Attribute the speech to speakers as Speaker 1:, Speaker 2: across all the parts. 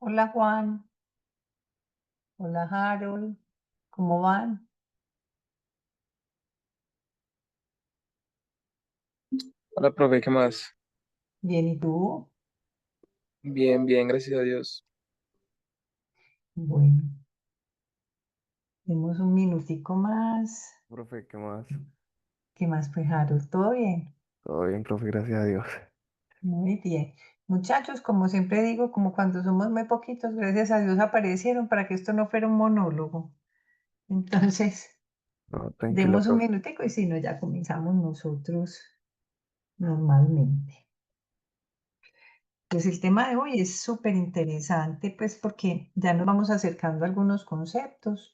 Speaker 1: Hola Juan, hola Harold, ¿cómo van?
Speaker 2: Hola, profe, ¿qué más?
Speaker 1: Bien, ¿y tú?
Speaker 2: Bien, bien, gracias a Dios.
Speaker 1: Bueno, tenemos un minutico más.
Speaker 2: Profe, ¿qué más?
Speaker 1: ¿Qué más, pues Harold? ¿Todo bien?
Speaker 2: Todo bien, profe, gracias a Dios.
Speaker 1: Muy bien. Muchachos, como siempre digo, como cuando somos muy poquitos, gracias a Dios aparecieron para que esto no fuera un monólogo. Entonces,
Speaker 2: No, tranquila,
Speaker 1: demos un
Speaker 2: profe.
Speaker 1: minutico y si no, ya comenzamos nosotros normalmente. Pues el tema de hoy es súper interesante, pues porque ya nos vamos acercando a algunos conceptos.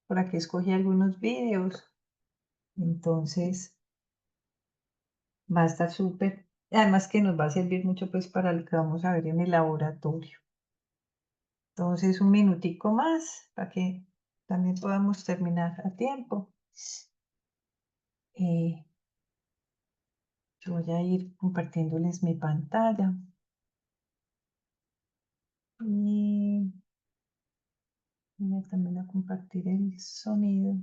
Speaker 1: Por aquí escogí algunos vídeos, entonces va a estar súper. Además que nos va a servir mucho pues para lo que vamos a ver en el laboratorio. Entonces un minutico más para que también podamos terminar a tiempo. Eh, yo voy a ir compartiéndoles mi pantalla y voy también a compartir el sonido.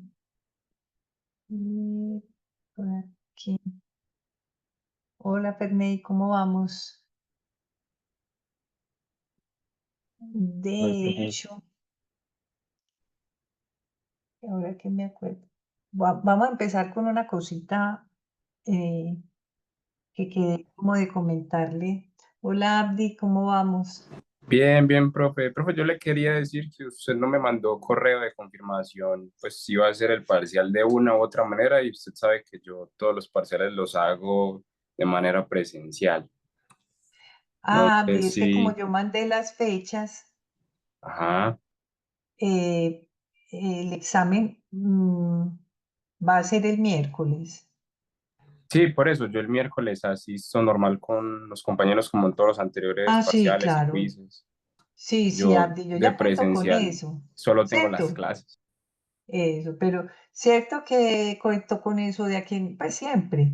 Speaker 1: Y por aquí. Hola Ferney, ¿cómo vamos?
Speaker 2: Ay,
Speaker 1: De
Speaker 2: profe.
Speaker 1: hecho, ahora que me acuerdo. Vamos a empezar con una cosita eh, que quedé como de comentarle. Hola Abdi, ¿cómo vamos?
Speaker 2: Bien, bien, profe. Profe, yo le quería decir que usted no me mandó correo de confirmación, pues si iba a hacer el parcial de una u otra manera y usted sabe que yo todos los parciales los hago de manera presencial. No
Speaker 1: Ah,
Speaker 2: sé
Speaker 1: Abdi, es que como
Speaker 2: si,
Speaker 1: yo mandé las fechas,
Speaker 2: ajá.
Speaker 1: el examen va a ser el miércoles.
Speaker 2: Sí, por eso yo el miércoles asisto normal con los compañeros como en todos los anteriores
Speaker 1: Ah, sí,
Speaker 2: parciales y
Speaker 1: claro.
Speaker 2: quizzes.
Speaker 1: Sí, sí,
Speaker 2: Yo
Speaker 1: Abdi, yo
Speaker 2: de
Speaker 1: ya cuento con
Speaker 2: presencial
Speaker 1: eso,
Speaker 2: solo tengo las
Speaker 1: ¿cierto?
Speaker 2: clases.
Speaker 1: Eso, pero cierto que cuento con eso de aquí, pues siempre.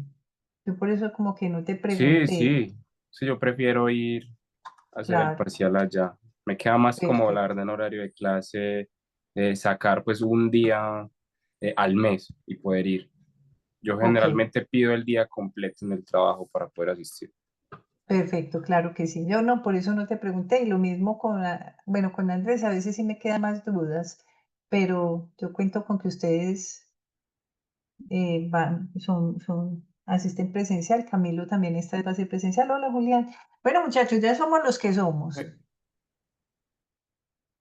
Speaker 1: Yo por eso como que no te
Speaker 2: Sí,
Speaker 1: pregunté.
Speaker 2: sí, sí, yo prefiero ir a hacer el
Speaker 1: Claro,
Speaker 2: parcial allá. Me queda más como, la
Speaker 1: perfecto.
Speaker 2: verdad, en horario de clase, sacar pues un día al mes y poder ir. Yo
Speaker 1: Ok,
Speaker 2: generalmente pido el día completo en el trabajo para poder asistir.
Speaker 1: perfecto, claro que sí. Yo no, por eso no te pregunté. Y lo mismo con, bueno, con Andrés, a veces sí me quedan más dudas, pero yo cuento con que ustedes asisten presencial. Camilo también esta vez va a ser presencial. Hola, Julián. Bueno, muchachos, ya somos los que somos.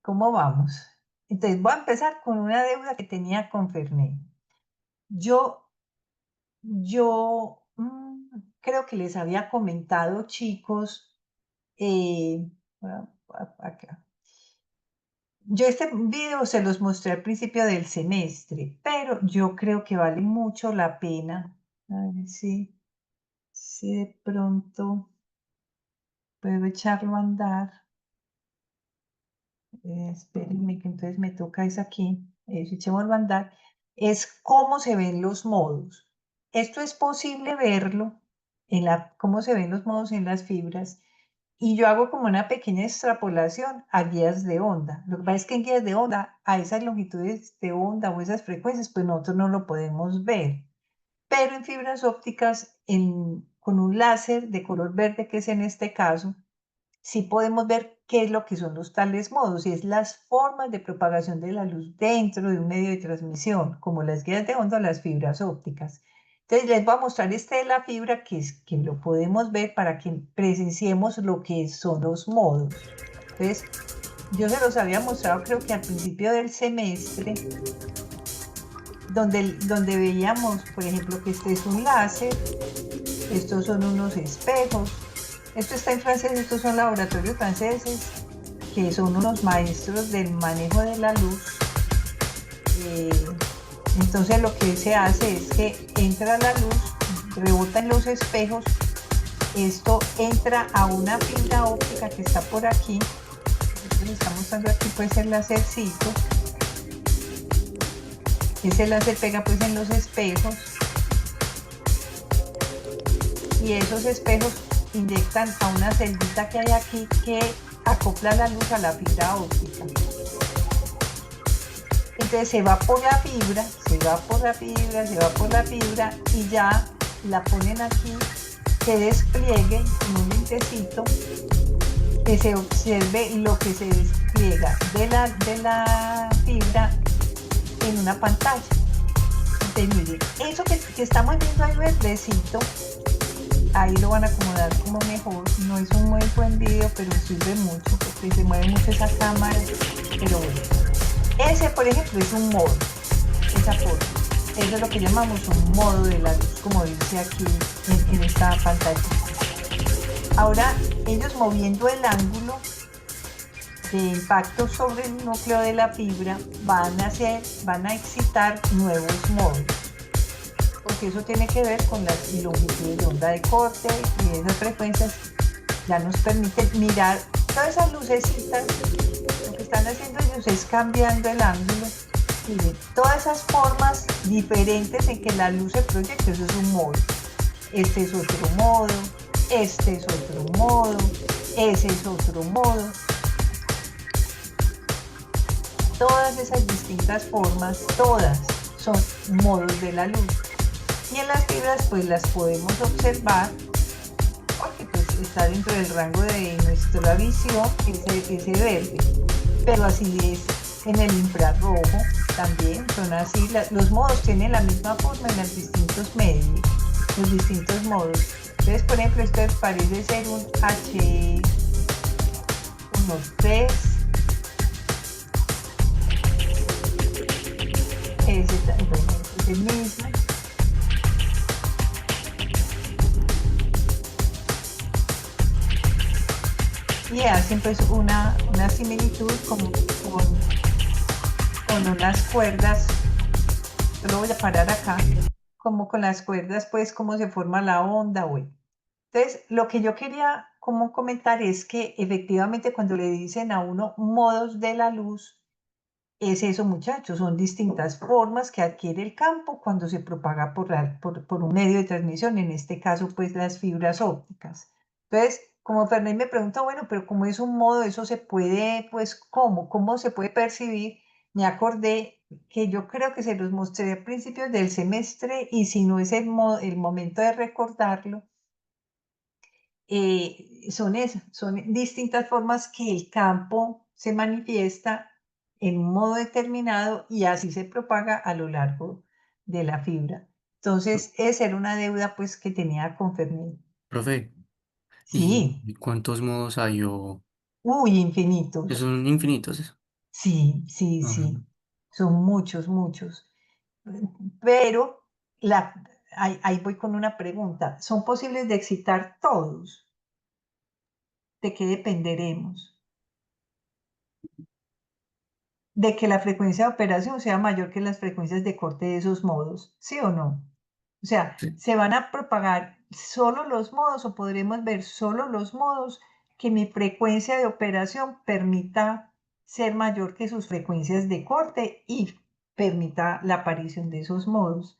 Speaker 1: ¿Cómo vamos? Entonces, voy a empezar con una deuda que tenía con Fernet. Yo, creo que les había comentado, chicos, acá. Yo este video se los mostré al principio del semestre, pero yo creo que vale mucho la pena. A ver si de pronto puedo echarlo a andar. Espérenme que entonces me toca es aquí. Echémoslo a andar. Es cómo se ven los modos. Esto es posible verlo cómo se ven los modos en las fibras. Y yo hago como una pequeña extrapolación a guías de onda. Lo que pasa es que en guías de onda, a esas longitudes de onda o esas frecuencias, pues nosotros no lo podemos ver. Pero en fibras ópticas, con un láser de color verde, que es en este caso, sí podemos ver qué es lo que son los tales modos, y es las formas de propagación de la luz dentro de un medio de transmisión, como las guías de onda o las fibras ópticas. Entonces les voy a mostrar este de la fibra, que lo podemos ver para que presenciemos lo que son los modos. Entonces, yo se los había mostrado creo que al principio del semestre, donde veíamos, por ejemplo, que este es un láser, estos son unos espejos, esto está en francés, estos son laboratorios franceses, que son unos maestros del manejo de la luz. Eh, entonces lo que se hace es que entra la luz, rebota en los espejos, esto entra a una fibra óptica que está por aquí. Les está mostrando aquí pues el lásercito. Ese láser pega pues en los espejos y esos espejos inyectan a una celdita que hay aquí que acopla la luz a la fibra óptica. Entonces se va por la fibra, se va por la fibra, se va por la fibra y ya la ponen aquí, que despliegue en un lentecito, que se observe lo que se despliega de la fibra en una pantalla. Entonces miren, eso que estamos viendo ahí verdecito, ahí lo van a acomodar como mejor. No es un muy buen video, pero sirve mucho porque se mueve mucho esa cámara, pero bueno. Ese, por ejemplo, es un modo, esa forma. Eso es lo que llamamos un modo de la luz, como dice aquí en esta pantalla. Ahora, ellos moviendo el ángulo de impacto sobre el núcleo de la fibra van a excitar nuevos modos, porque eso tiene que ver con las longitudes de onda de corte y esas frecuencias ya nos permiten mirar todas esas lucecitas. Lo que están haciendo ellos es cambiando el ángulo. Miren, todas esas formas diferentes en que la luz se proyecta, eso es un modo. Este es otro modo, este es otro modo, ese es otro modo. Todas esas distintas formas, todas son modos de la luz. Y en las fibras pues las podemos observar porque pues está dentro del rango de nuestra visión ese verde. Pero así es en el infrarrojo también, son así, los modos tienen la misma forma en los distintos medios, los distintos modos. Entonces, por ejemplo, esto parece ser un H, unos 3, bueno, es el mismo. Y hacen pues una similitud con unas cuerdas. Yo lo voy a parar acá, como con las cuerdas, pues cómo se forma la onda, güey. Entonces, lo que yo quería como comentar es que efectivamente cuando le dicen a uno modos de la luz, es eso, muchachos, son distintas formas que adquiere el campo cuando se propaga por un medio de transmisión, en este caso, pues las fibras ópticas. Entonces, como Ferney me pregunta, bueno, pero como es un modo, eso se puede, pues, ¿cómo se puede percibir? Me acordé que yo creo que se los mostré a principios del semestre y si no es el momento de recordarlo, son distintas formas que el campo se manifiesta en un modo determinado y así se propaga a lo largo de la fibra. Entonces, esa era una deuda pues que tenía con Fermín.
Speaker 3: Profe,
Speaker 1: Sí,
Speaker 3: y cuántos modos hay o
Speaker 1: uy,
Speaker 3: que
Speaker 1: infinitos.
Speaker 3: son infinitos?
Speaker 1: Sí, sí,
Speaker 3: Ajá.
Speaker 1: sí. Son muchos, muchos. Pero ahí voy con una pregunta. ¿Son posibles de excitar todos? ¿De qué dependeremos? De que la frecuencia de operación sea mayor que las frecuencias de corte de esos modos, ¿sí o no? O sea,
Speaker 3: Sí.
Speaker 1: ¿se van a propagar solo los modos o podremos ver solo los modos que mi frecuencia de operación permita ser mayor que sus frecuencias de corte y permita la aparición de esos modos?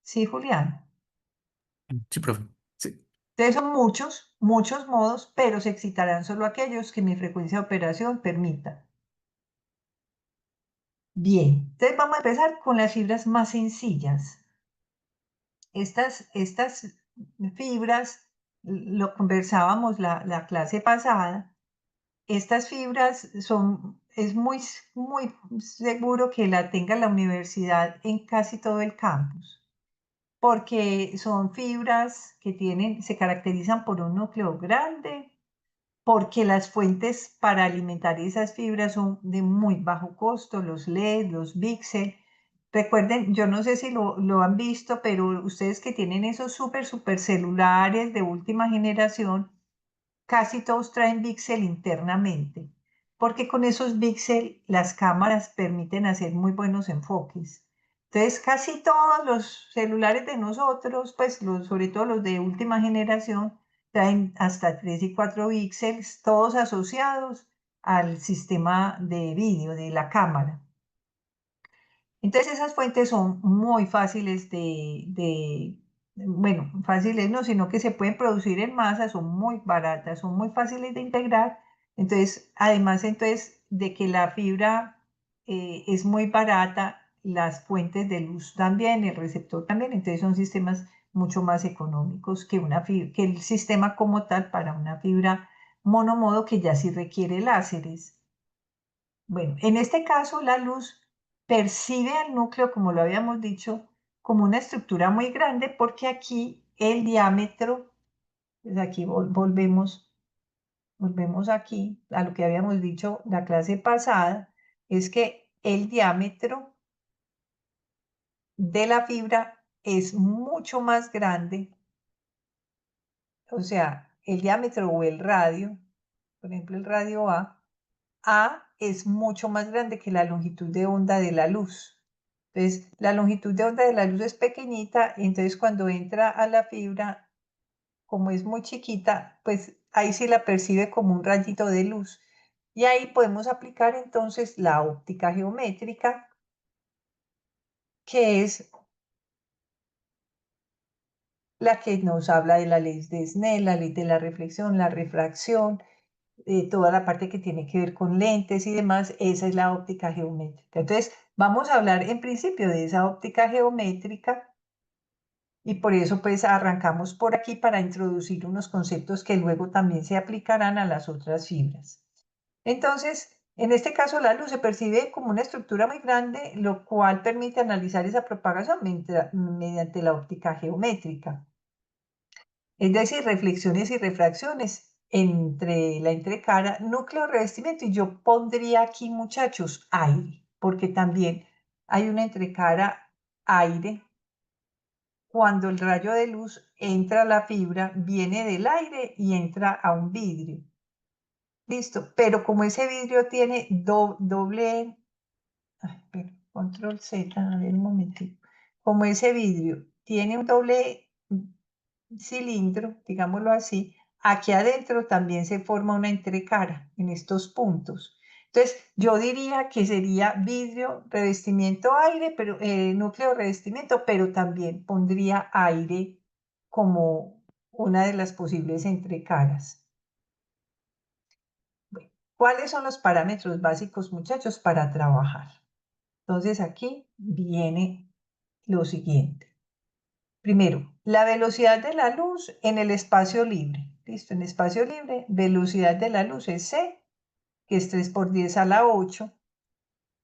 Speaker 1: ¿Sí, Julián?
Speaker 3: Sí, profe. Sí.
Speaker 1: Entonces son muchos, muchos modos, pero se excitarán solo aquellos que mi frecuencia de operación permita. Bien, entonces vamos a empezar con las fibras más sencillas. Estas fibras, lo conversábamos la clase pasada, estas fibras es muy seguro que la tenga la universidad en casi todo el campus, porque son fibras que se caracterizan por un núcleo grande, porque las fuentes para alimentar esas fibras son de muy bajo costo, los LED, los VCSEL. Recuerden, yo no sé si lo han visto, pero ustedes que tienen esos super celulares de última generación, casi todos traen VCSEL internamente, porque con esos VCSEL las cámaras permiten hacer muy buenos enfoques. Entonces, casi todos los celulares de nosotros, pues sobre todo los de última generación, traen hasta 3 y 4 VCSELs, todos asociados al sistema de vídeo de la cámara. Entonces esas fuentes son muy fáciles bueno, fáciles no, sino que se pueden producir en masa, son muy baratas, son muy fáciles de integrar. Entonces, además entonces de que la fibra es muy barata, las fuentes de luz también, el receptor también, entonces son sistemas mucho más económicos que que el sistema como tal para una fibra monomodo que ya sí requiere láseres. Bueno, en este caso la luz percibe al núcleo, como lo habíamos dicho, como una estructura muy grande porque aquí el diámetro, pues aquí volvemos aquí a lo que habíamos dicho la clase pasada, es que el diámetro de la fibra es mucho más grande, o sea, el diámetro o el radio, por ejemplo el radio A es mucho más grande que la longitud de onda de la luz. Entonces, la longitud de onda de la luz es pequeñita, y entonces cuando entra a la fibra, como es muy chiquita, pues ahí sí la percibe como un rayito de luz. Y ahí podemos aplicar entonces la óptica geométrica, que es la que nos habla de la ley de Snell, la ley de la reflexión, la refracción, toda la parte que tiene que ver con lentes y demás, esa es la óptica geométrica. Entonces, vamos a hablar en principio de esa óptica geométrica y por eso pues arrancamos por aquí para introducir unos conceptos que luego también se aplicarán a las otras fibras. Entonces, en este caso la luz se percibe como una estructura muy grande, lo cual permite analizar esa propagación mediante la óptica geométrica. Es decir, reflexiones y refracciones entre la entrecara, núcleo, revestimiento. Y yo pondría aquí, muchachos, aire, porque también hay una entrecara aire. Cuando el rayo de luz entra a la fibra, viene del aire y entra a un vidrio. Listo, pero como ese vidrio tiene doble, control Z, a ver un momentito. Como ese vidrio tiene un doble cilindro, digámoslo así, aquí adentro también se forma una entrecara en estos puntos. Entonces, yo diría que sería vidrio, revestimiento, aire, pero núcleo, revestimiento, pero también pondría aire como una de las posibles entrecaras. Bueno, ¿cuáles son los parámetros básicos, muchachos, para trabajar? Entonces, aquí viene lo siguiente. Primero, la velocidad de la luz en el espacio libre. Listo, en espacio libre, velocidad de la luz es c, que es 3 por 10 a la 8.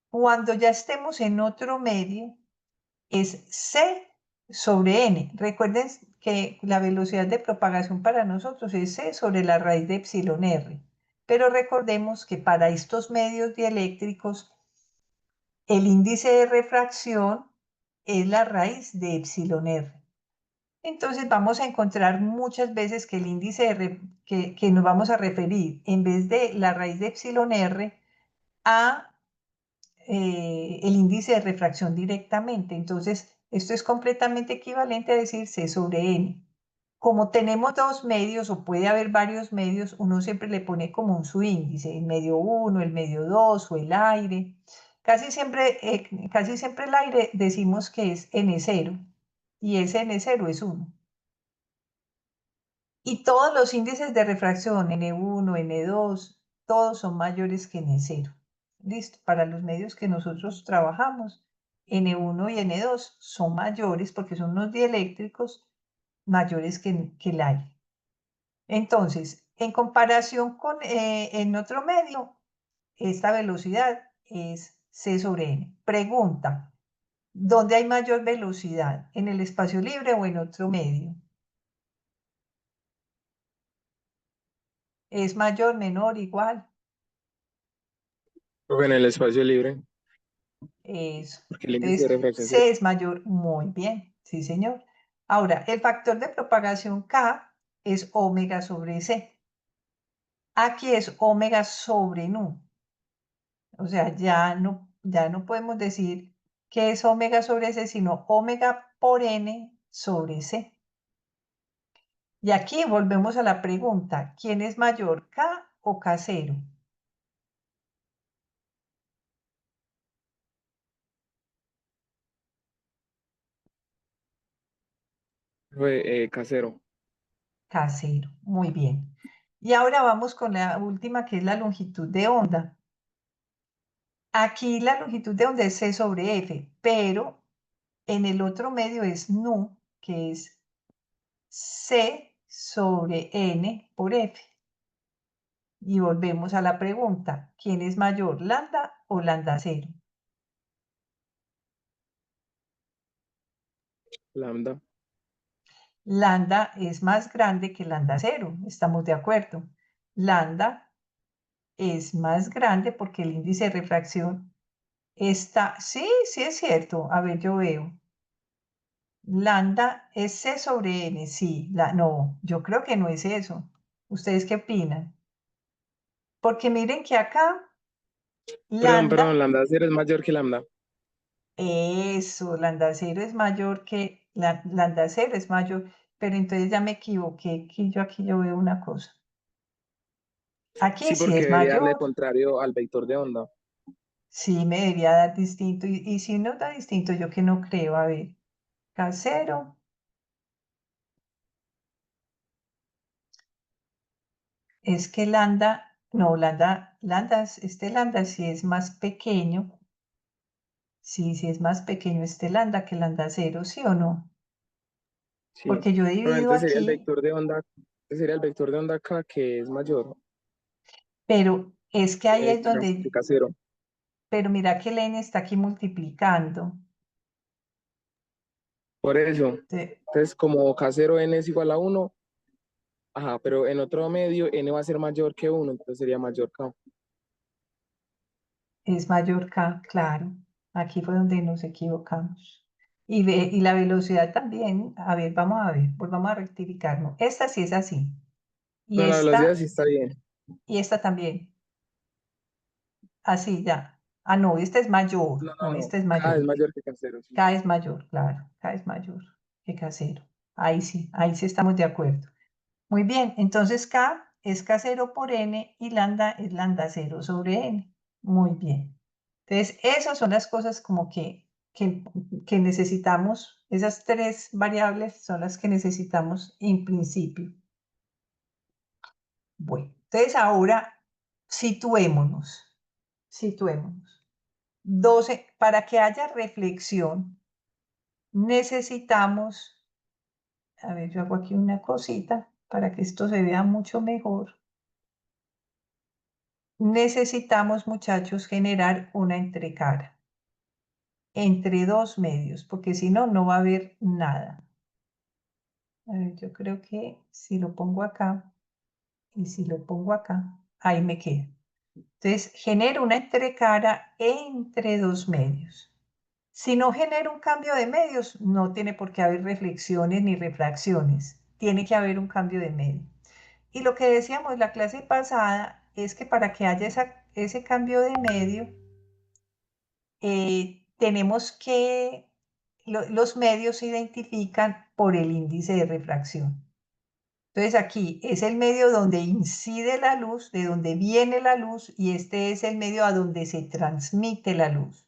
Speaker 1: Cuando ya estemos en otro medio, es c sobre n. Recuerden que la velocidad de propagación para nosotros es c sobre la raíz de epsilon r. Pero recordemos que para estos medios dieléctricos, el índice de refracción es la raíz de epsilon r. Entonces vamos a encontrar muchas veces que el índice que nos vamos a referir en vez de la raíz de epsilon r a el índice de refracción directamente. Entonces esto es completamente equivalente a decir C sobre N. Como tenemos dos medios o puede haber varios medios, uno siempre le pone como un subíndice, el medio 1, el medio 2 o el aire. Casi siempre el aire decimos que es N0 y ese N0 es 1. Y todos los índices de refracción, N1, N2, todos son mayores que N0. Listo, para los medios que nosotros trabajamos, N1 y N2 son mayores porque son unos dieléctricos mayores que el aire. Entonces, en comparación con en otro medio, esta velocidad es C sobre N. Pregunta, ¿dónde hay mayor velocidad? ¿En el espacio libre o en otro medio? ¿Es mayor, menor, igual?
Speaker 4: En el espacio libre,
Speaker 1: Eso.
Speaker 4: porque el índice de
Speaker 1: Entonces,
Speaker 4: refracción sería
Speaker 1: C es mayor, muy bien, sí, señor. Ahora, el factor de propagación K es omega sobre C. Aquí es omega sobre nu. O sea, ya no podemos decir que es omega sobre C, sino omega por N sobre C. Y aquí volvemos a la pregunta, ¿quién es mayor, K o K0?
Speaker 4: fue casero.
Speaker 1: K0, muy bien. Y ahora vamos con la última, que es la longitud de onda. Aquí la longitud de onda es C sobre F, pero en el otro medio es nu, que es C sobre N por F. Y volvemos a la pregunta, ¿quién es mayor, lambda o lambda cero?
Speaker 4: Lambda.
Speaker 1: Lambda es más grande que lambda cero, estamos de acuerdo. Lambda es más grande porque el índice de refracción está, sí es cierto, a ver, yo veo. Lambda es C sobre N, sí, no, yo creo que no es eso. ¿Ustedes qué opinan? Porque miren que acá,
Speaker 4: Perdón,
Speaker 1: lambda,
Speaker 4: lambda 0 es mayor que lambda.
Speaker 1: eso, lambda cero es mayor que, lambda cero es mayor, pero entonces ya me equivoqué, aquí yo veo una cosa. Aquí
Speaker 4: Sí,
Speaker 1: sí
Speaker 4: porque
Speaker 1: es
Speaker 4: debería darle
Speaker 1: mayor,
Speaker 4: contrario al vector de onda.
Speaker 1: sí me debería dar distinto, y si no da distinto, yo que no creo, a ver, K0, es que lambda, no, este lambda sí es más pequeño, sí es más pequeño este lambda que lambda cero, ¿sí o no?
Speaker 4: Sí.
Speaker 1: Porque yo divido
Speaker 4: Probablemente sería el
Speaker 1: aquí,
Speaker 4: vector de onda, sería el vector de onda acá que es mayor
Speaker 1: pero es que ahí es
Speaker 4: que
Speaker 1: donde,
Speaker 4: K0.
Speaker 1: pero mira que el n está aquí multiplicando.
Speaker 4: Por eso.
Speaker 1: Entonces,
Speaker 4: Entonces, como K0 n es igual a 1, ajá, pero en otro medio n va a ser mayor que 1, entonces sería mayor K.
Speaker 1: es mayor K, claro. Aquí fue donde nos equivocamos. Y la velocidad también, a ver, vamos a ver, pues vamos a rectificarnos. Esta sí es así. Y
Speaker 4: No, la velocidad
Speaker 1: esta,
Speaker 4: sí está bien.
Speaker 1: y esta también. Así ya. Ah, no, esta es mayor. No,
Speaker 4: No.
Speaker 1: esta es
Speaker 4: K es
Speaker 1: mayor.
Speaker 4: mayor que K0, sí.
Speaker 1: K es mayor, claro. K es mayor que K0. Ahí sí estamos de acuerdo. Muy bien, entonces K es K0 por N y lambda es lambda 0 sobre N. Muy bien. Entonces, esas son las cosas como que necesitamos, esas tres variables son las que necesitamos en principio. Bueno, entonces ahora situémonos. 12, para que haya reflexión, necesitamos, a ver, yo hago aquí una cosita para que esto se vea mucho mejor. Necesitamos, muchachos, generar una entrecara entre dos medios, porque si no, no va a haber nada. A ver, yo creo que si lo pongo acá y si lo pongo acá, ahí me queda. Entonces, genero una entrecara entre dos medios. Si no genero un cambio de medios, no tiene por qué haber reflexiones ni refracciones. Tiene que haber un cambio de medio. Y lo que decíamos en la clase pasada es que para que haya ese cambio de medio, tenemos que, los medios se identifican por el índice de refracción. Entonces aquí es el medio donde incide la luz, de donde viene la luz, y este es el medio a donde se transmite la luz.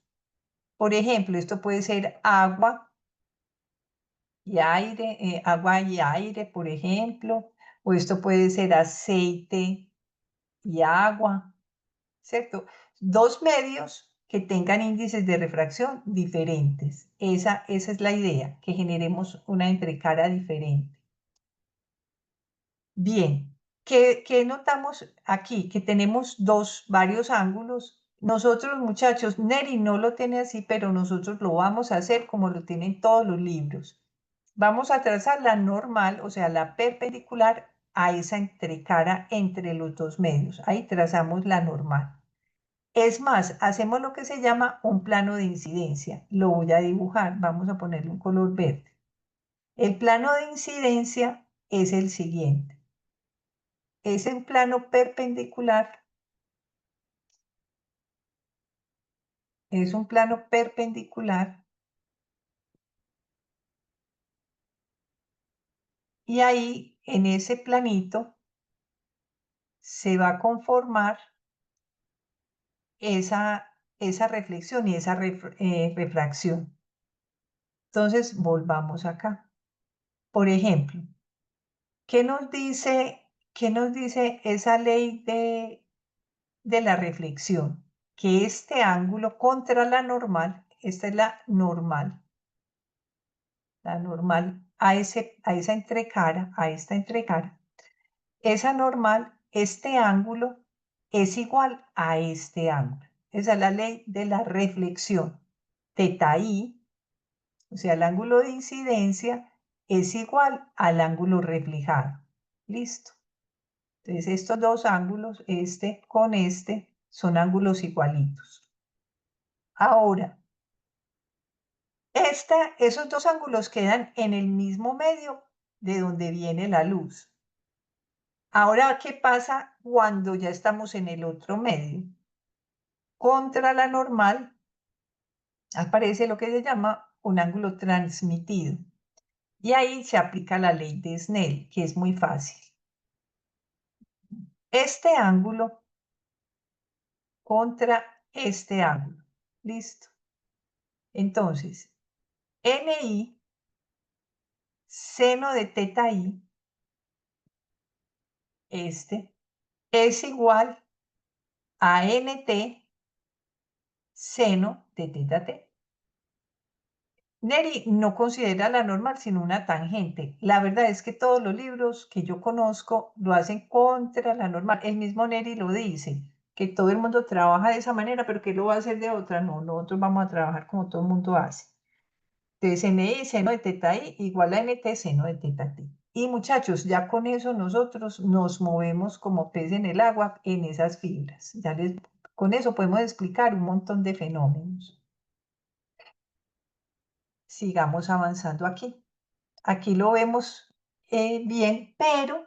Speaker 1: Por ejemplo, esto puede ser agua y aire, por ejemplo, o esto puede ser aceite y agua, ¿cierto? Dos medios que tengan índices de refracción diferentes. Esa es la idea, que generemos una entrecara diferente. Bien, ¿qué notamos aquí? Que tenemos varios ángulos. Nosotros, muchachos, Neri no lo tiene así, pero nosotros lo vamos a hacer como lo tienen todos los libros. Vamos a trazar la normal, o sea, la perpendicular a esa entrecara entre los dos medios. Ahí trazamos la normal. Es más, hacemos lo que se llama un plano de incidencia. Lo voy a dibujar. Vamos a ponerle un color verde. El plano de incidencia es el siguiente. Es un plano perpendicular. Es un plano perpendicular. Y ahí, en ese planito, se va a conformar esa reflexión y esa refracción. Entonces, volvamos acá. Por ejemplo, ¿qué nos dice ¿qué nos dice esa ley de la reflexión? Que este ángulo contra la normal, esta es la normal a esa entrecara, a esta entrecara, esa normal, este ángulo es igual a este ángulo. Esa es la ley de la reflexión. Teta i, o sea, el ángulo de incidencia es igual al ángulo reflejado. Listo. Entonces, estos dos ángulos, este con este, son ángulos igualitos. Ahora, esos dos ángulos quedan en el mismo medio de donde viene la luz. Ahora, ¿qué pasa cuando ya estamos en el otro medio? Contra la normal aparece lo que se llama un ángulo transmitido. Y ahí se aplica la ley de Snell, que es muy fácil. Este ángulo contra este ángulo. ¿Listo? Entonces, NI, seno de teta I, este, es igual a NT, seno de teta T. Neri no considera la normal sino una tangente. La verdad es que todos los libros que yo conozco lo hacen contra la normal. El mismo Neri lo dice, que todo el mundo trabaja de esa manera, pero que lo va a hacer de otra. No, nosotros vamos a trabajar como todo el mundo hace. Entonces, NI seno de teta I igual a NT seno de teta T. Y muchachos, ya con eso nosotros nos movemos como pez en el agua en esas fibras. Con eso podemos explicar un montón de fenómenos. Sigamos avanzando aquí. Aquí lo vemos bien, pero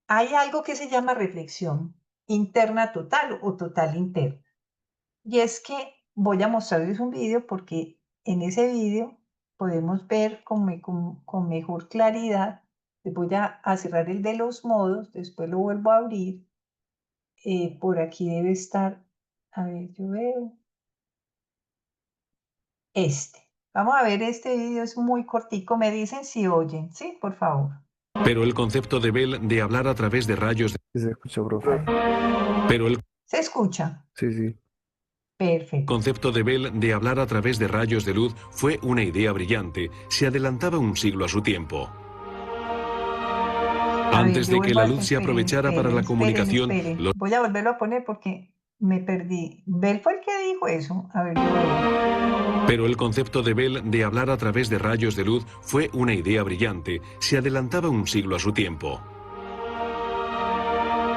Speaker 1: hay algo que se llama reflexión interna total o total interna. Y es que voy a mostrarles un vídeo porque en ese vídeo podemos ver con mejor claridad. Les voy a cerrar el de los modos, después lo vuelvo a abrir. Por aquí debe estar, a ver, yo veo este. Vamos a ver este vídeo, es muy cortico. Me dicen si oyen, ¿sí? Por favor.
Speaker 5: Pero el concepto de Bell de hablar a través de rayos de...
Speaker 6: Sí, se escucha, profe.
Speaker 5: Pero el
Speaker 1: ¿Se escucha?
Speaker 6: Sí, sí.
Speaker 1: Perfecto.
Speaker 5: concepto de Bell de hablar a través de rayos de luz fue una idea brillante. Se adelantaba un siglo a su tiempo.
Speaker 1: A ver,
Speaker 5: Antes
Speaker 1: yo
Speaker 5: de que
Speaker 1: vuelvo
Speaker 5: la
Speaker 1: a-
Speaker 5: luz se
Speaker 1: esperen,
Speaker 5: aprovechara para la
Speaker 1: esperen,
Speaker 5: comunicación,
Speaker 1: esperen.
Speaker 5: los
Speaker 1: Voy a volverlo a poner porque me perdí. ¿Bell fue el que dijo eso? A ver, yo veo.
Speaker 5: Pero el concepto de Bell de hablar a través de rayos de luz fue una idea brillante. Se adelantaba un siglo a su tiempo.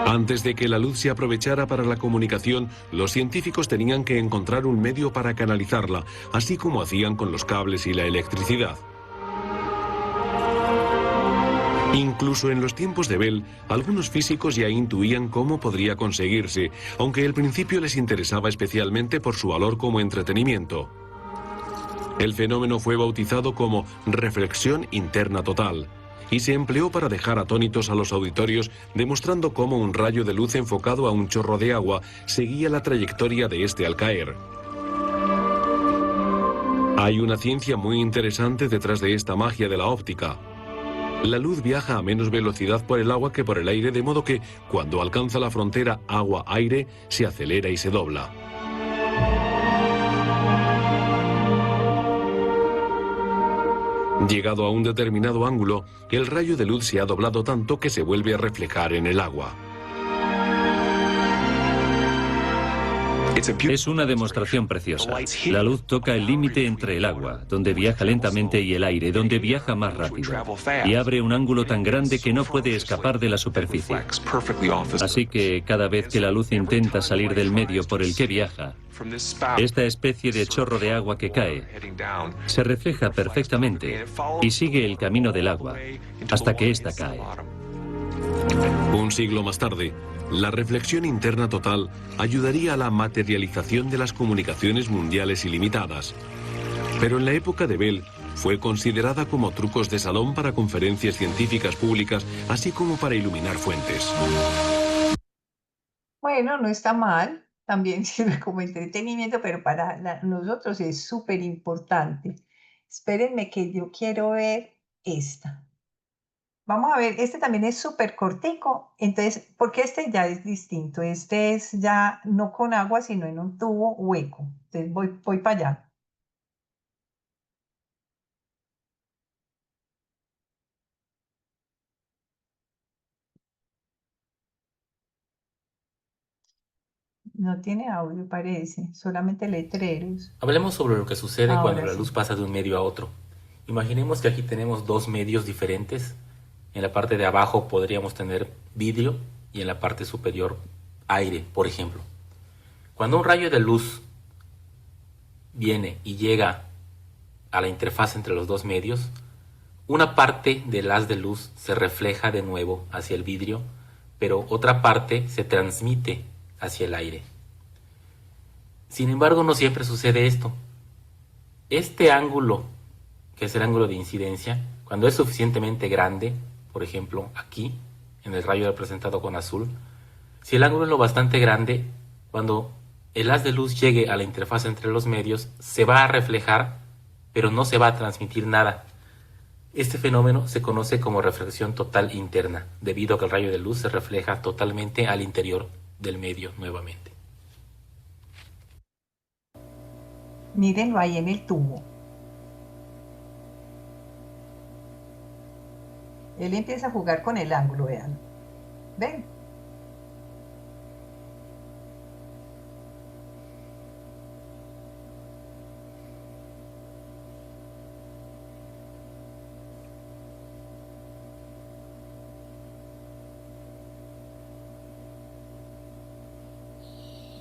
Speaker 5: Antes de que la luz se aprovechara para la comunicación, los científicos tenían que encontrar un medio para canalizarla, así como hacían con los cables y la electricidad. Incluso en los tiempos de Bell, algunos físicos ya intuían cómo podría conseguirse, aunque al principio les interesaba especialmente por su valor como entretenimiento. El fenómeno fue bautizado como reflexión interna total y se empleó para dejar atónitos a los auditorios, demostrando cómo un rayo de luz enfocado a un chorro de agua seguía la trayectoria de este al caer. Hay una ciencia muy interesante detrás de esta magia de la óptica. La luz viaja a menos velocidad por el agua que por el aire, de modo que, cuando alcanza la frontera agua-aire, se acelera y se dobla. Llegado a un determinado ángulo, el rayo de luz se ha doblado tanto que se vuelve a reflejar en el agua.
Speaker 7: Es una demostración preciosa. La luz toca el límite entre el agua, donde viaja lentamente, y el aire, donde viaja más rápido, y abre un ángulo tan grande que no puede escapar de la superficie. Así que cada vez que la luz intenta salir del medio por el que viaja, esta especie de chorro de agua que cae se refleja perfectamente y sigue el camino del agua hasta que ésta cae.
Speaker 5: Un siglo más tarde, la reflexión interna total ayudaría a la materialización de las comunicaciones mundiales ilimitadas. Pero en la época de Bell fue considerada como trucos de salón para conferencias científicas públicas, así como para iluminar fuentes.
Speaker 1: Bueno, no está mal. También sirve como entretenimiento, pero para nosotros es súper importante. Espérenme que yo quiero ver esta. Vamos a ver, este también es súper cortico, entonces, porque este ya es distinto, este es ya no con agua, sino en un tubo hueco. Entonces voy para allá. No tiene audio, parece, solamente letreros.
Speaker 6: Hablemos sobre lo que sucede cuando
Speaker 1: Ahora
Speaker 6: la
Speaker 1: sí.
Speaker 6: luz pasa de un medio a otro. Imaginemos que aquí tenemos dos medios diferentes. En la parte de abajo podríamos tener vidrio y en la parte superior aire, por ejemplo. Cuando un rayo de luz viene y llega a la interfaz entre los dos medios, una parte del haz de luz se refleja de nuevo hacia el vidrio, pero otra parte se transmite hacia el aire. Sin embargo, no siempre sucede esto. Este ángulo, que es el ángulo de incidencia, cuando es suficientemente grande, por ejemplo aquí, en el rayo representado con azul, si el ángulo es lo bastante grande, cuando el haz de luz llegue a la interfaz entre los medios, se va a reflejar, pero no se va a transmitir nada. Este fenómeno se conoce como reflexión total interna, debido a que el rayo de luz se refleja totalmente al interior del medio nuevamente.
Speaker 1: Mírenlo ahí en el tubo. Él empieza a jugar con el ángulo, vean. ¿Ven?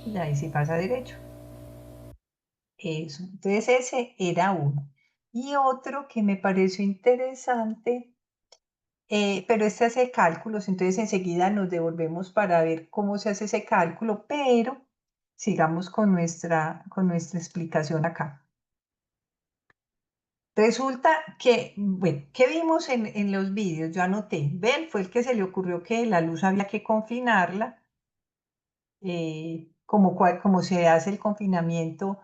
Speaker 1: Y ahí sí pasa derecho. Eso. Entonces ese era uno. Y otro que me pareció interesante, pero este hace cálculos, entonces enseguida nos devolvemos para ver cómo se hace ese cálculo, pero sigamos con nuestra explicación acá. Resulta que, bueno, ¿qué vimos en los vídeos? Yo anoté, Bell fue el que se le ocurrió que la luz había que confinarla, como se hace el confinamiento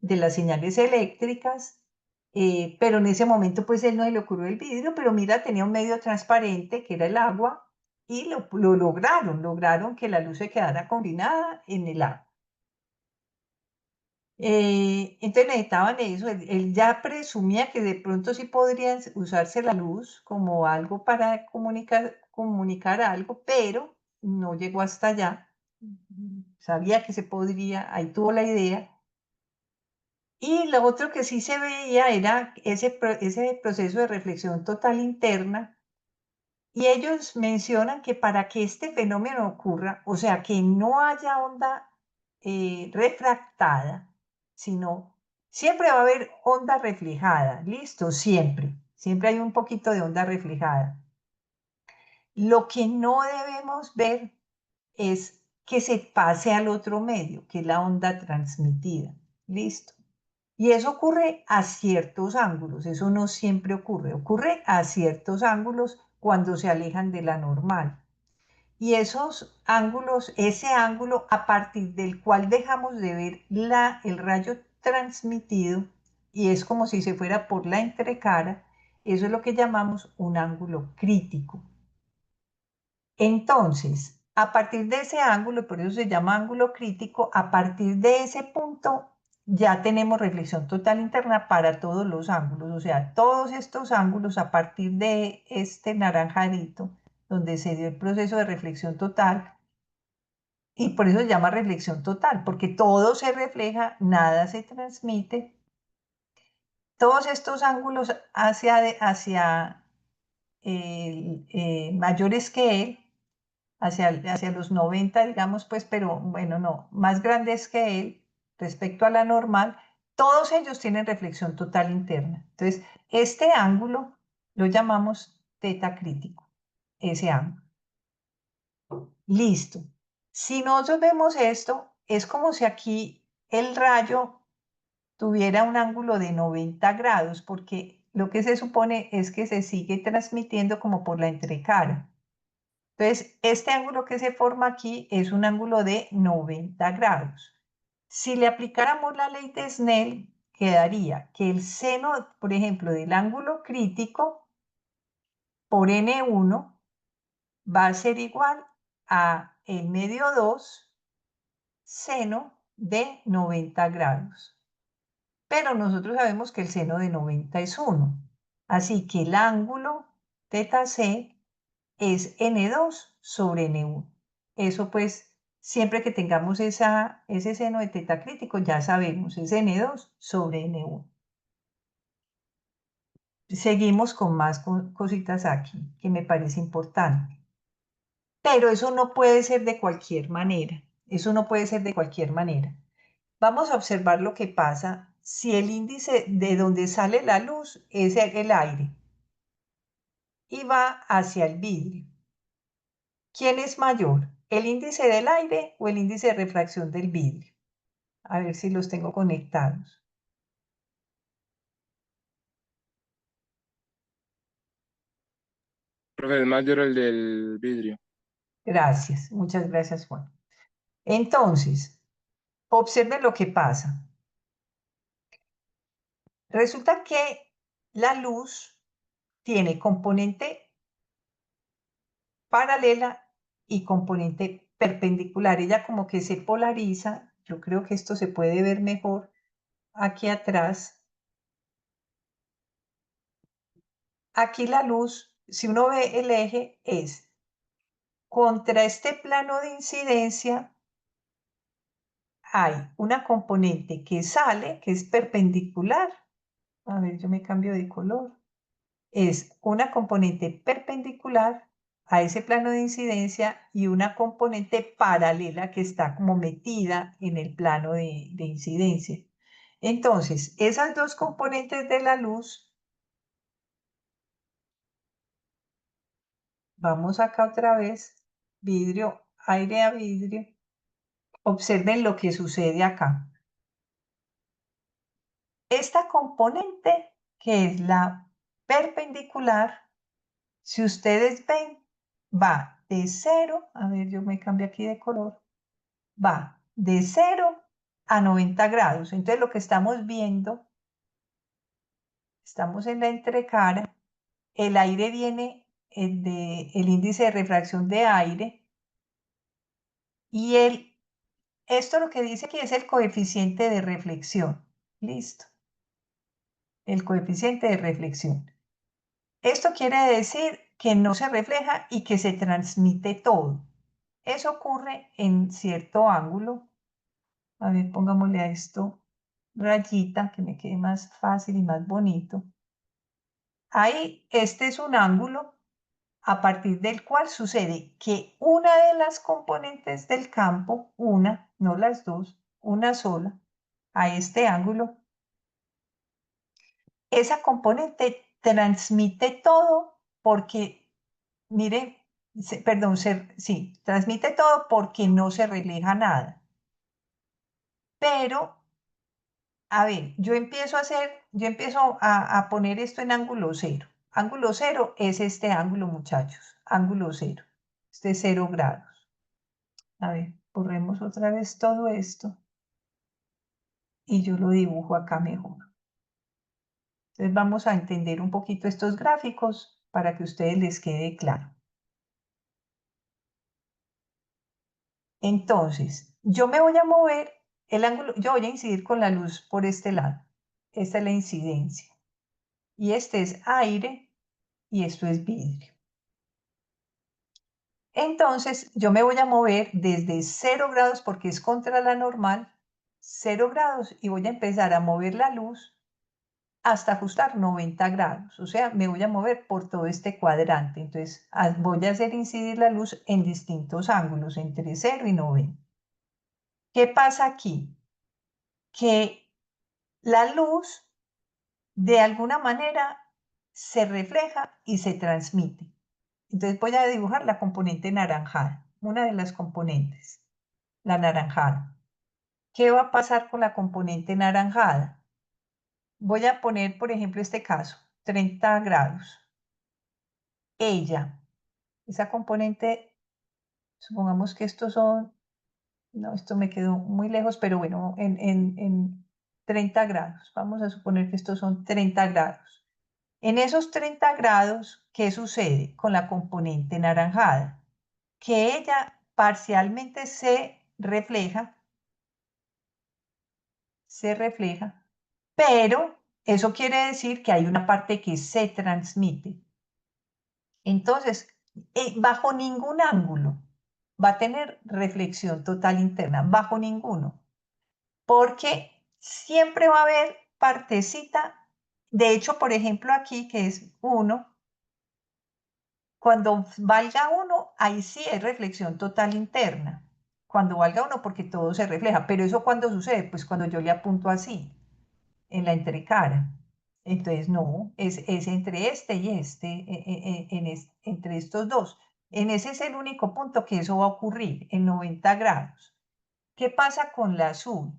Speaker 1: de las señales eléctricas, pero en ese momento pues él no se le ocurrió el vidrio, pero mira, tenía un medio transparente que era el agua y lo lograron que la luz se quedara combinada en el agua. Entonces necesitaban eso, él ya presumía que de pronto sí podría usarse la luz como algo para comunicar algo, pero no llegó hasta allá. Sabía que se podría, ahí tuvo la idea. Y lo otro que sí se veía era ese proceso de reflexión total interna. Y ellos mencionan que para que este fenómeno ocurra, o sea, que no haya onda refractada, sino siempre va a haber onda reflejada, listo, siempre. Siempre hay un poquito de onda reflejada. Lo que no debemos ver es que se pase al otro medio, que es la onda transmitida, listo. Y eso ocurre a ciertos ángulos, eso no siempre ocurre a ciertos ángulos cuando se alejan de la normal. Y esos ángulos, ese ángulo a partir del cual dejamos de ver el rayo transmitido, y es como si se fuera por la entrecara, eso es lo que llamamos un ángulo crítico. Entonces, a partir de ese ángulo, por eso se llama ángulo crítico, a partir de ese punto ya tenemos reflexión total interna para todos los ángulos, o sea, todos estos ángulos a partir de este naranjadito, donde se dio el proceso de reflexión total, y por eso se llama reflexión total, porque todo se refleja, nada se transmite. Todos estos ángulos hacia mayores que él, hacia los 90, digamos, pues, pero bueno, no, más grandes que él respecto a la normal, todos ellos tienen reflexión total interna. Entonces, este ángulo lo llamamos teta crítico, ese ángulo. Listo. Si nosotros vemos esto, es como si aquí el rayo tuviera un ángulo de 90 grados, porque lo que se supone es que se sigue transmitiendo como por la entrecara. Entonces, este ángulo que se forma aquí es un ángulo de 90 grados. Si le aplicáramos la ley de Snell, quedaría que el seno, por ejemplo, del ángulo crítico por N1 va a ser igual a el medio 2 seno de 90 grados. Pero nosotros sabemos que el seno de 90 es 1. Así que el ángulo θc es N2 sobre N1. Eso pues, siempre que tengamos ese seno de teta crítico, ya sabemos, es N2 sobre N1. Seguimos con más cositas aquí, que me parece importante. Pero eso no puede ser de cualquier manera. Eso no puede ser de cualquier manera. Vamos a observar lo que pasa si el índice de donde sale la luz es el aire y va hacia el vidrio. ¿Quién es mayor? ¿El índice del aire o el índice de refracción del vidrio? A ver si los tengo conectados.
Speaker 4: Profe, es mayor el del vidrio.
Speaker 1: Gracias, muchas gracias, Juan. Entonces, observen lo que pasa. Resulta que la luz tiene componente paralela y componente perpendicular. Ella como que se polariza. Yo creo que esto se puede ver mejor aquí atrás. Aquí la luz, si uno ve el eje, es contra este plano de incidencia hay una componente que sale, que es perpendicular. A ver, yo me cambio de color. Es una componente perpendicular a ese plano de incidencia y una componente paralela que está como metida en el plano de incidencia. Entonces, esas dos componentes de la luz, vamos acá otra vez, vidrio, aire a vidrio. Observen lo que sucede acá. Esta componente, que es la perpendicular, si ustedes ven, va de 0, a ver, yo me cambio aquí de color, va de 0 a 90 grados. Entonces lo que estamos viendo, estamos en la entrecara, el aire viene el índice de refracción de aire y esto lo que dice aquí es el coeficiente de reflexión. Listo. El coeficiente de reflexión. Esto quiere decir que no se refleja y que se transmite todo. Eso ocurre en cierto ángulo. A ver, pongámosle a esto rayita, que me quede más fácil y más bonito. Ahí, este es un ángulo a partir del cual sucede que una de las componentes del campo, una, no las dos, una sola, a este ángulo, esa componente transmite todo porque, miren, perdón, sí, transmite todo porque no se refleja nada. Pero, a ver, yo empiezo a poner esto en ángulo cero. Ángulo cero es este ángulo, muchachos. Ángulo cero. Este es 0 grados. A ver, borremos otra vez todo esto. Y yo lo dibujo acá mejor. Entonces vamos a entender un poquito estos gráficos para que a ustedes les quede claro. Entonces, yo me voy a mover el ángulo, yo voy a incidir con la luz por este lado. Esta es la incidencia. Y este es aire y esto es vidrio. Entonces, yo me voy a mover desde 0 grados porque es contra la normal, 0 grados, y voy a empezar a mover la luz hasta ajustar 90 grados. O sea, me voy a mover por todo este cuadrante. Entonces, voy a hacer incidir la luz en distintos ángulos, entre 0 y 90. ¿Qué pasa aquí? Que la luz, de alguna manera, se refleja y se transmite. Entonces voy a dibujar la componente naranjada, una de las componentes, la naranjada. ¿Qué va a pasar con la componente naranjada? Voy a poner, por ejemplo, este caso, 30 grados. Esa componente, supongamos que estos son, no, esto me quedó muy lejos, pero bueno, en 30 grados. Vamos a suponer que estos son 30 grados. En esos 30 grados, ¿qué sucede con la componente naranjada? Que ella parcialmente se refleja, pero eso quiere decir que hay una parte que se transmite. Entonces, bajo ningún ángulo va a tener reflexión total interna, bajo ninguno, porque siempre va a haber partecita. De hecho, por ejemplo, aquí que es 1, cuando valga 1, ahí sí es reflexión total interna. Cuando valga 1, porque todo se refleja. Pero eso ¿cuándo sucede? Pues cuando yo le apunto así, en la entrecara. Entonces, no, es entre este y este, entre estos dos. En ese es el único punto que eso va a ocurrir, en 90 grados. ¿Qué pasa con la azul?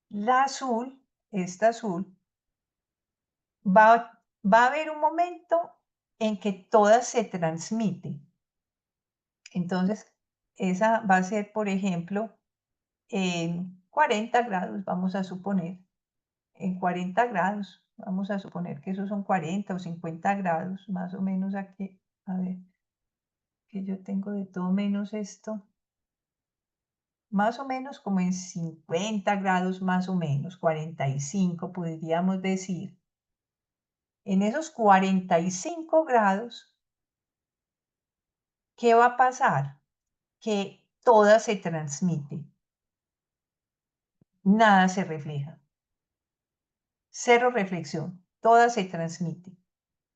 Speaker 1: La azul, esta azul, va a haber un momento en que todas se transmiten. Entonces, esa va a ser, por ejemplo, en 40 grados, vamos a suponer. En 40 grados, vamos a suponer que esos son 40 o 50 grados, más o menos aquí. A ver, que yo tengo de todo menos esto. Más o menos como en 50 grados, más o menos, 45 podríamos decir. En esos 45 grados, ¿qué va a pasar? Que toda se transmite. Nada se refleja. Cero reflexión. Toda se transmite.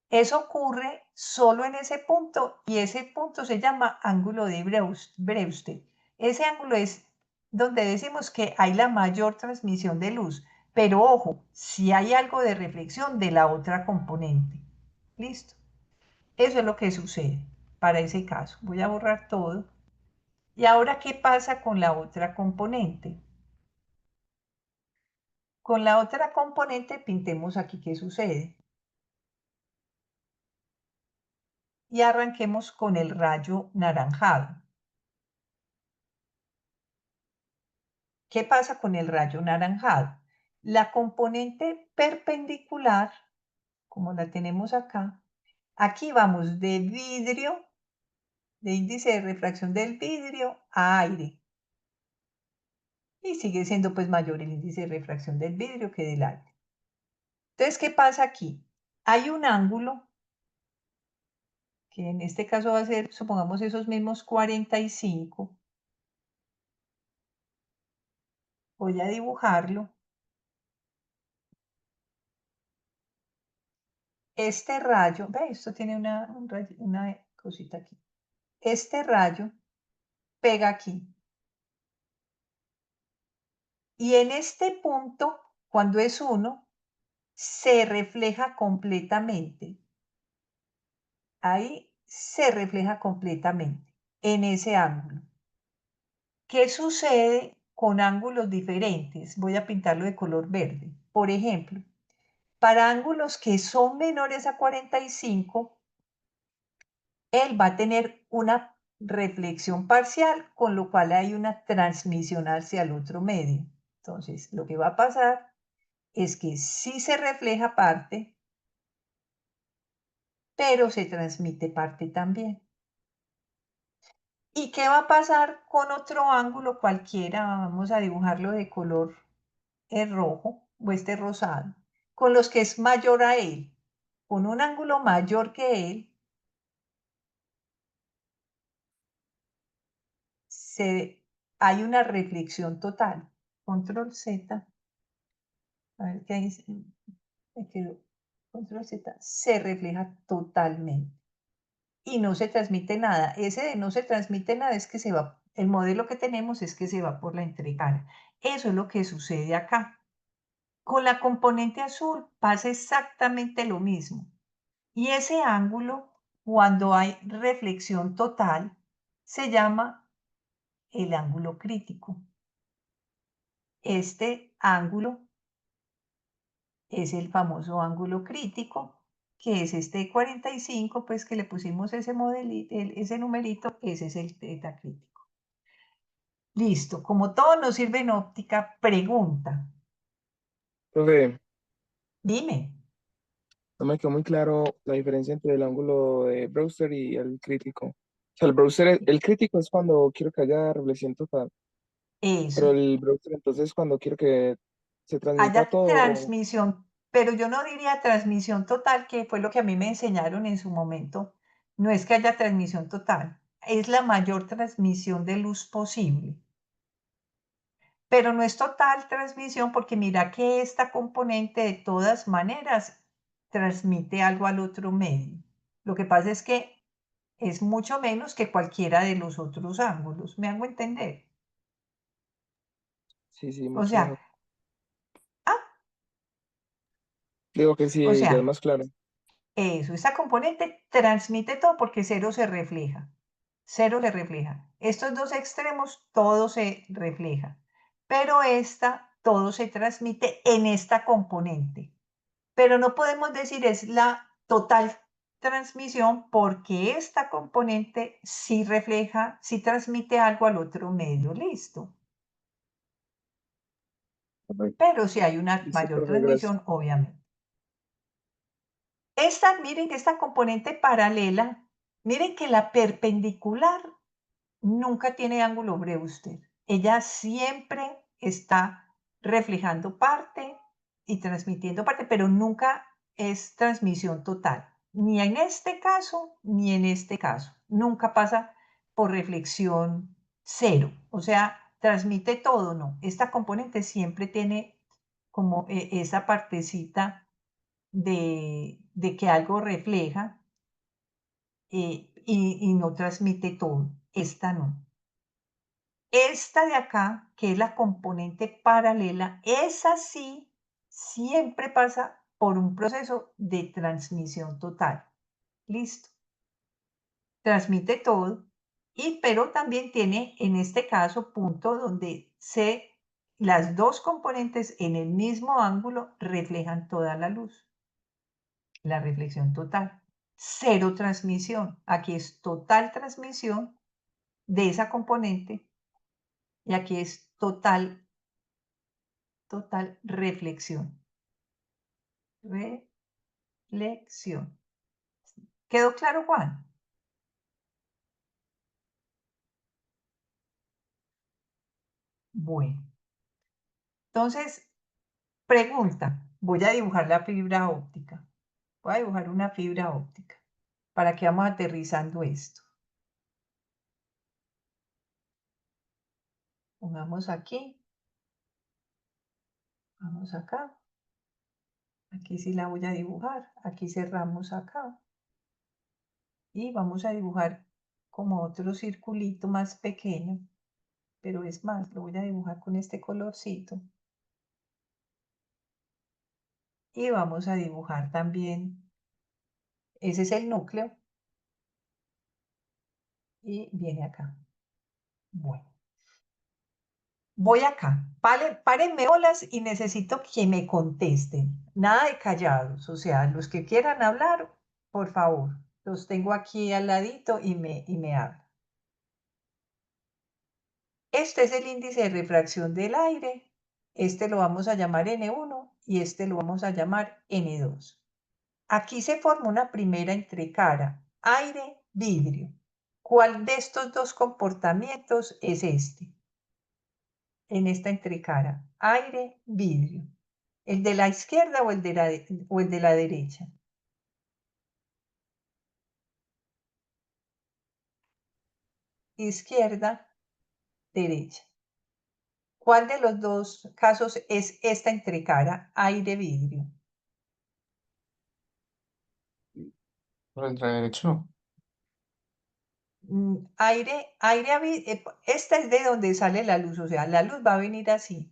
Speaker 1: Eso ocurre solo en ese punto y ese punto se llama ángulo de Brewster. Ese ángulo es donde decimos que hay la mayor transmisión de luz, pero ojo, si hay algo de reflexión de la otra componente. ¿Listo? Eso es lo que sucede para ese caso. Voy a borrar todo. ¿Y ahora qué pasa con la otra componente? Con la otra componente pintemos aquí qué sucede. Y arranquemos con el rayo naranjado. ¿Qué pasa con el rayo naranjado? La componente perpendicular, como la tenemos acá, aquí vamos de vidrio, de índice de refracción del vidrio a aire. Y sigue siendo pues mayor el índice de refracción del vidrio que del aire. Entonces, ¿qué pasa aquí? Hay un ángulo, que en este caso va a ser, supongamos, esos mismos 45. Voy a dibujarlo. Este rayo, ve, esto tiene una cosita aquí. Este rayo pega aquí. Y en este punto, cuando es 1, se refleja completamente. Ahí se refleja completamente, en ese ángulo. ¿Qué sucede con ángulos diferentes? Voy a pintarlo de color verde. Por ejemplo, para ángulos que son menores a 45, él va a tener una reflexión parcial, con lo cual hay una transmisión hacia el otro medio. Entonces, lo que va a pasar es que sí se refleja parte, pero se transmite parte también. ¿Y qué va a pasar con otro ángulo cualquiera? Vamos a dibujarlo de color rojo o este rosado, con los que es mayor a él. Con un ángulo mayor que él, hay una reflexión total. Control Z. A ver qué hay. Me quedó. Control Z. Se refleja totalmente. Y no se transmite nada. Ese de no se transmite nada es que se va. El modelo que tenemos es que se va por la entrecara. Eso es lo que sucede acá. Con la componente azul pasa exactamente lo mismo. Y ese ángulo, cuando hay reflexión total, se llama el ángulo crítico. Este ángulo es el famoso ángulo crítico, que es este 45, pues que le pusimos ese modelito, ese numerito, ese es el teta crítico. Listo, como todo nos sirve en óptica, pregunta.
Speaker 4: Profe,
Speaker 1: Dime.
Speaker 4: No me quedó muy claro la diferencia entre el ángulo de Brewster y el crítico. O sea, el Brewster, el crítico es cuando quiero que haya reflexión total, pero
Speaker 1: Eso.
Speaker 4: el Brewster entonces es cuando quiero que se transmita
Speaker 1: Haya
Speaker 4: todo.
Speaker 1: transmisión, pero yo no diría transmisión total, que fue lo que a mí me enseñaron en su momento. No es que haya transmisión total, es la mayor transmisión de luz posible. Pero no es total transmisión porque mira que esta componente de todas maneras transmite algo al otro medio. Lo que pasa es que es mucho menos que cualquiera de los otros ángulos. ¿Me hago entender?
Speaker 4: Sí, sí,
Speaker 1: O
Speaker 4: mucho
Speaker 1: sea,
Speaker 4: mejor. Digo que sí,
Speaker 1: o
Speaker 4: ya es
Speaker 1: sea,
Speaker 4: más claro.
Speaker 1: eso, esa componente transmite todo porque cero se refleja. Cero le refleja. Estos dos extremos, todo se refleja. Pero esta, todo se transmite en esta componente. Pero no podemos decir es la total transmisión porque esta componente sí refleja, sí transmite algo al otro medio. Listo.
Speaker 4: Correcto.
Speaker 1: Pero si hay una
Speaker 4: Listo,
Speaker 1: mayor
Speaker 4: profe, gracias.
Speaker 1: transmisión, obviamente. Miren que esta componente paralela, miren que la perpendicular nunca tiene ángulo Brewster. Ella siempre está reflejando parte y transmitiendo parte, pero nunca es transmisión total. Ni en este caso, ni en este caso. Nunca pasa por reflexión cero. O sea, transmite todo, ¿no? Esta componente siempre tiene como esa partecita de que algo refleja y no transmite todo. Esta no. Esta de acá, que es la componente paralela, esa sí siempre pasa por un proceso de transmisión total. Listo. Transmite todo, pero también tiene en este caso punto donde las dos componentes en el mismo ángulo reflejan toda la luz. La reflexión total. Cero transmisión. Aquí es total transmisión de esa componente y aquí es total reflexión. Reflexión. ¿Quedó claro, Juan? Bueno. Entonces, pregunta. Voy a dibujar la fibra óptica. Voy a dibujar una fibra óptica. ¿Para que vamos aterrizando esto? Pongamos aquí. Vamos acá. Aquí sí la voy a dibujar. Aquí cerramos acá. Y vamos a dibujar como otro circulito más pequeño, pero es más, lo voy a dibujar con este colorcito. Y vamos a dibujar también, ese es el núcleo, y viene acá. Bueno, voy acá, párenme bolas y necesito que me contesten, nada de callados, o sea, los que quieran hablar, por favor, los tengo aquí al ladito y me hablan. Este es el índice de refracción del aire. Este lo vamos a llamar N1 y este lo vamos a llamar N2. Aquí se forma una primera entrecara, aire-vidrio. ¿Cuál de estos dos comportamientos es este? En esta entrecara, aire-vidrio. ¿El de la izquierda o el de la derecha? Izquierda, derecha. ¿Cuál de los dos casos es esta entrecara, aire-vidrio?
Speaker 3: ¿El derecho?
Speaker 1: Esta es de donde sale la luz, o sea, la luz va a venir así.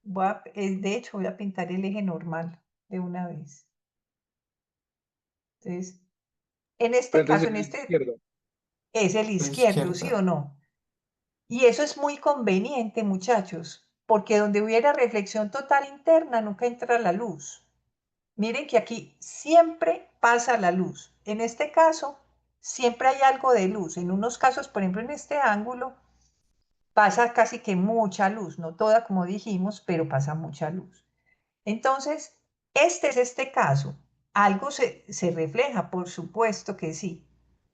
Speaker 1: De hecho, voy a pintar el eje normal de una vez. Entonces, en este
Speaker 4: Pero
Speaker 1: caso,
Speaker 4: entonces el izquierdo.
Speaker 1: es el
Speaker 3: La
Speaker 1: izquierdo, ¿sí
Speaker 3: izquierda.
Speaker 1: o no? Y eso es muy conveniente, muchachos, porque donde hubiera reflexión total interna, nunca entra la luz. Miren que aquí siempre pasa la luz. En este caso, siempre hay algo de luz. En unos casos, por ejemplo, en este ángulo, pasa casi que mucha luz, no toda como dijimos, pero pasa mucha luz. Entonces, Este es este caso. Algo se refleja, por supuesto que sí.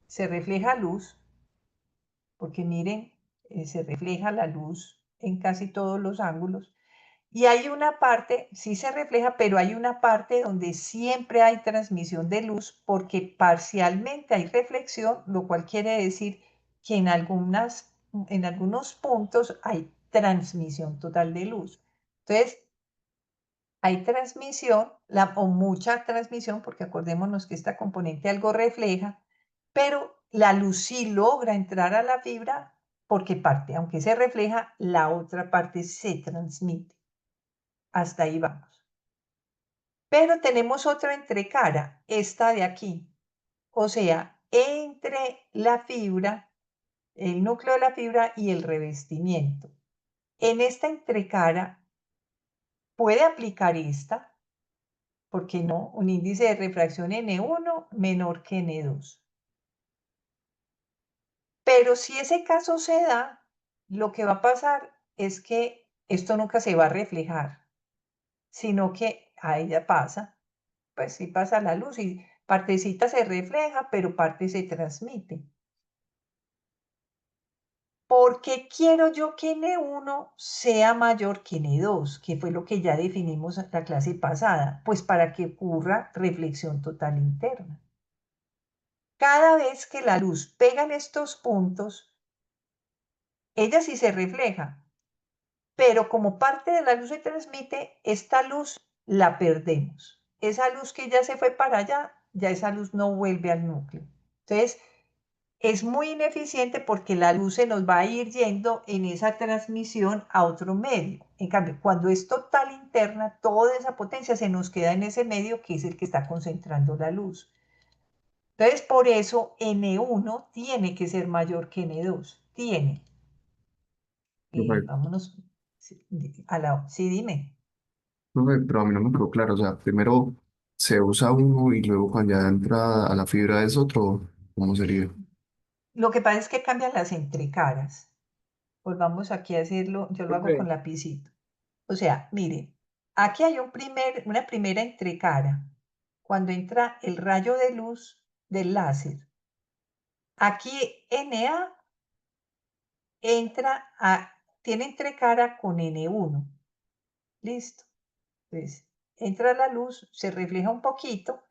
Speaker 1: Se refleja luz, porque miren, se refleja la luz en casi todos los ángulos. Y hay una parte, sí se refleja, pero hay una parte donde siempre hay transmisión de luz porque parcialmente hay reflexión, lo cual quiere decir que en algunos puntos hay transmisión total de luz. Entonces, hay transmisión, o mucha transmisión, porque acordémonos que esta componente algo refleja, pero la luz sí logra entrar a la fibra porque parte, aunque se refleja, la otra parte se transmite. Hasta ahí vamos. Pero tenemos otra entrecara, esta de aquí. O sea, entre la fibra, el núcleo de la fibra y el revestimiento. En esta entrecara puede aplicar esta, ¿por qué no? Un índice de refracción N1 menor que N2. Pero si ese caso se da, lo que va a pasar es que esto nunca se va a reflejar, sino que a ella pasa, pues sí pasa la luz y partecita se refleja, pero parte se transmite. ¿Por qué quiero yo que N1 sea mayor que N2? Que fue lo que ya definimos en la clase pasada. Pues para que ocurra reflexión total interna. Cada vez que la luz pega en estos puntos, ella sí se refleja, pero como parte de la luz se transmite, esta luz la perdemos. Esa luz que ya se fue para allá, ya esa luz no vuelve al núcleo. Entonces, es muy ineficiente porque la luz se nos va a ir yendo en esa transmisión a otro medio. En cambio, cuando es total interna, toda esa potencia se nos queda en ese medio que es el que está concentrando la luz. Entonces, por eso N1 tiene que ser mayor que N2. Tiene.
Speaker 3: Profe,
Speaker 1: Vámonos sí, dime.
Speaker 3: profe, pero a mí no me quedó claro, o sea, primero se usa uno y luego cuando ya entra a la fibra es otro, ¿cómo sería?
Speaker 1: Lo que pasa es que cambian las entrecaras. Volvamos aquí a hacerlo, yo lo hago con
Speaker 4: Profe,
Speaker 1: lapicito. O sea, mire, aquí hay una primera entrecara. Cuando entra el rayo de luz del láser. Aquí Na tiene entrecara con N1. Listo. Entonces, entra la luz, se refleja un poquito,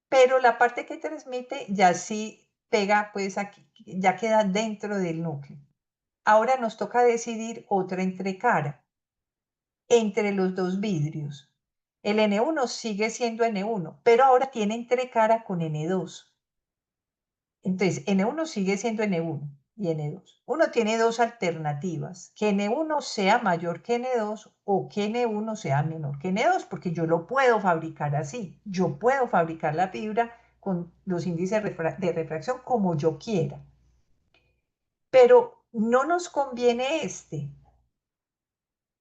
Speaker 1: pero la parte que transmite ya sí pega, pues aquí, ya queda dentro del núcleo. Ahora nos toca decidir otra entrecara entre los dos vidrios. El N1 sigue siendo N1, pero ahora tiene entrecara con N2. Entonces, N1 sigue siendo N1 y N2. Uno tiene dos alternativas, que N1 sea mayor que N2 o que N1 sea menor que N2, porque yo lo puedo fabricar así. Yo puedo fabricar la fibra con los índices de refracción como yo quiera. Pero no nos conviene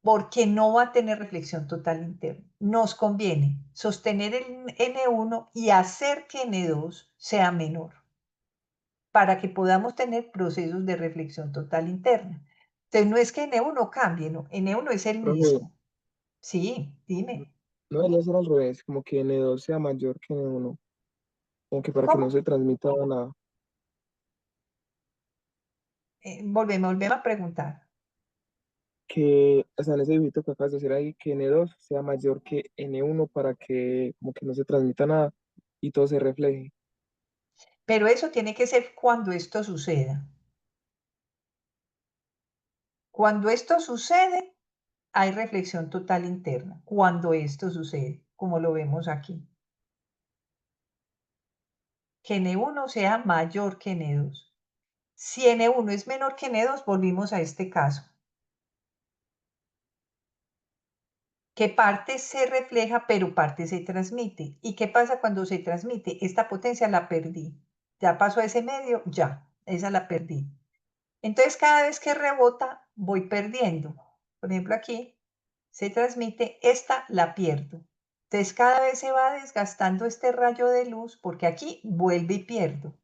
Speaker 1: porque no va a tener reflexión total interna. Nos conviene sostener el N1 y hacer que N2 sea menor, para que podamos tener procesos de reflexión total interna. Entonces, no es que N1 cambie, no, N1 es el
Speaker 4: profe,
Speaker 1: mismo. Sí, dime.
Speaker 4: no debería ser al revés, como que N2 sea mayor que N1, como que para que no
Speaker 1: ¿Cómo?
Speaker 4: se transmita nada.
Speaker 1: Volvemos a preguntar.
Speaker 4: Que, o sea, en ese dibujito que acabas de hacer ahí, que N2 sea mayor que N1 para que como que no se transmita nada y todo se refleje.
Speaker 1: Pero eso tiene que ser cuando esto suceda. Cuando esto sucede, hay reflexión total interna. Cuando esto sucede, como lo vemos aquí. Que N1 sea mayor que N2. Si N1 es menor que N2, volvimos a este caso. Que parte se refleja, pero parte se transmite. ¿Y qué pasa cuando se transmite? Esta potencia la perdí. Ya pasó a ese medio, ya, esa la perdí. Entonces, cada vez que rebota, voy perdiendo. Por ejemplo, aquí se transmite, esta la pierdo. Entonces, cada vez se va desgastando este rayo de luz, porque aquí vuelve y pierdo.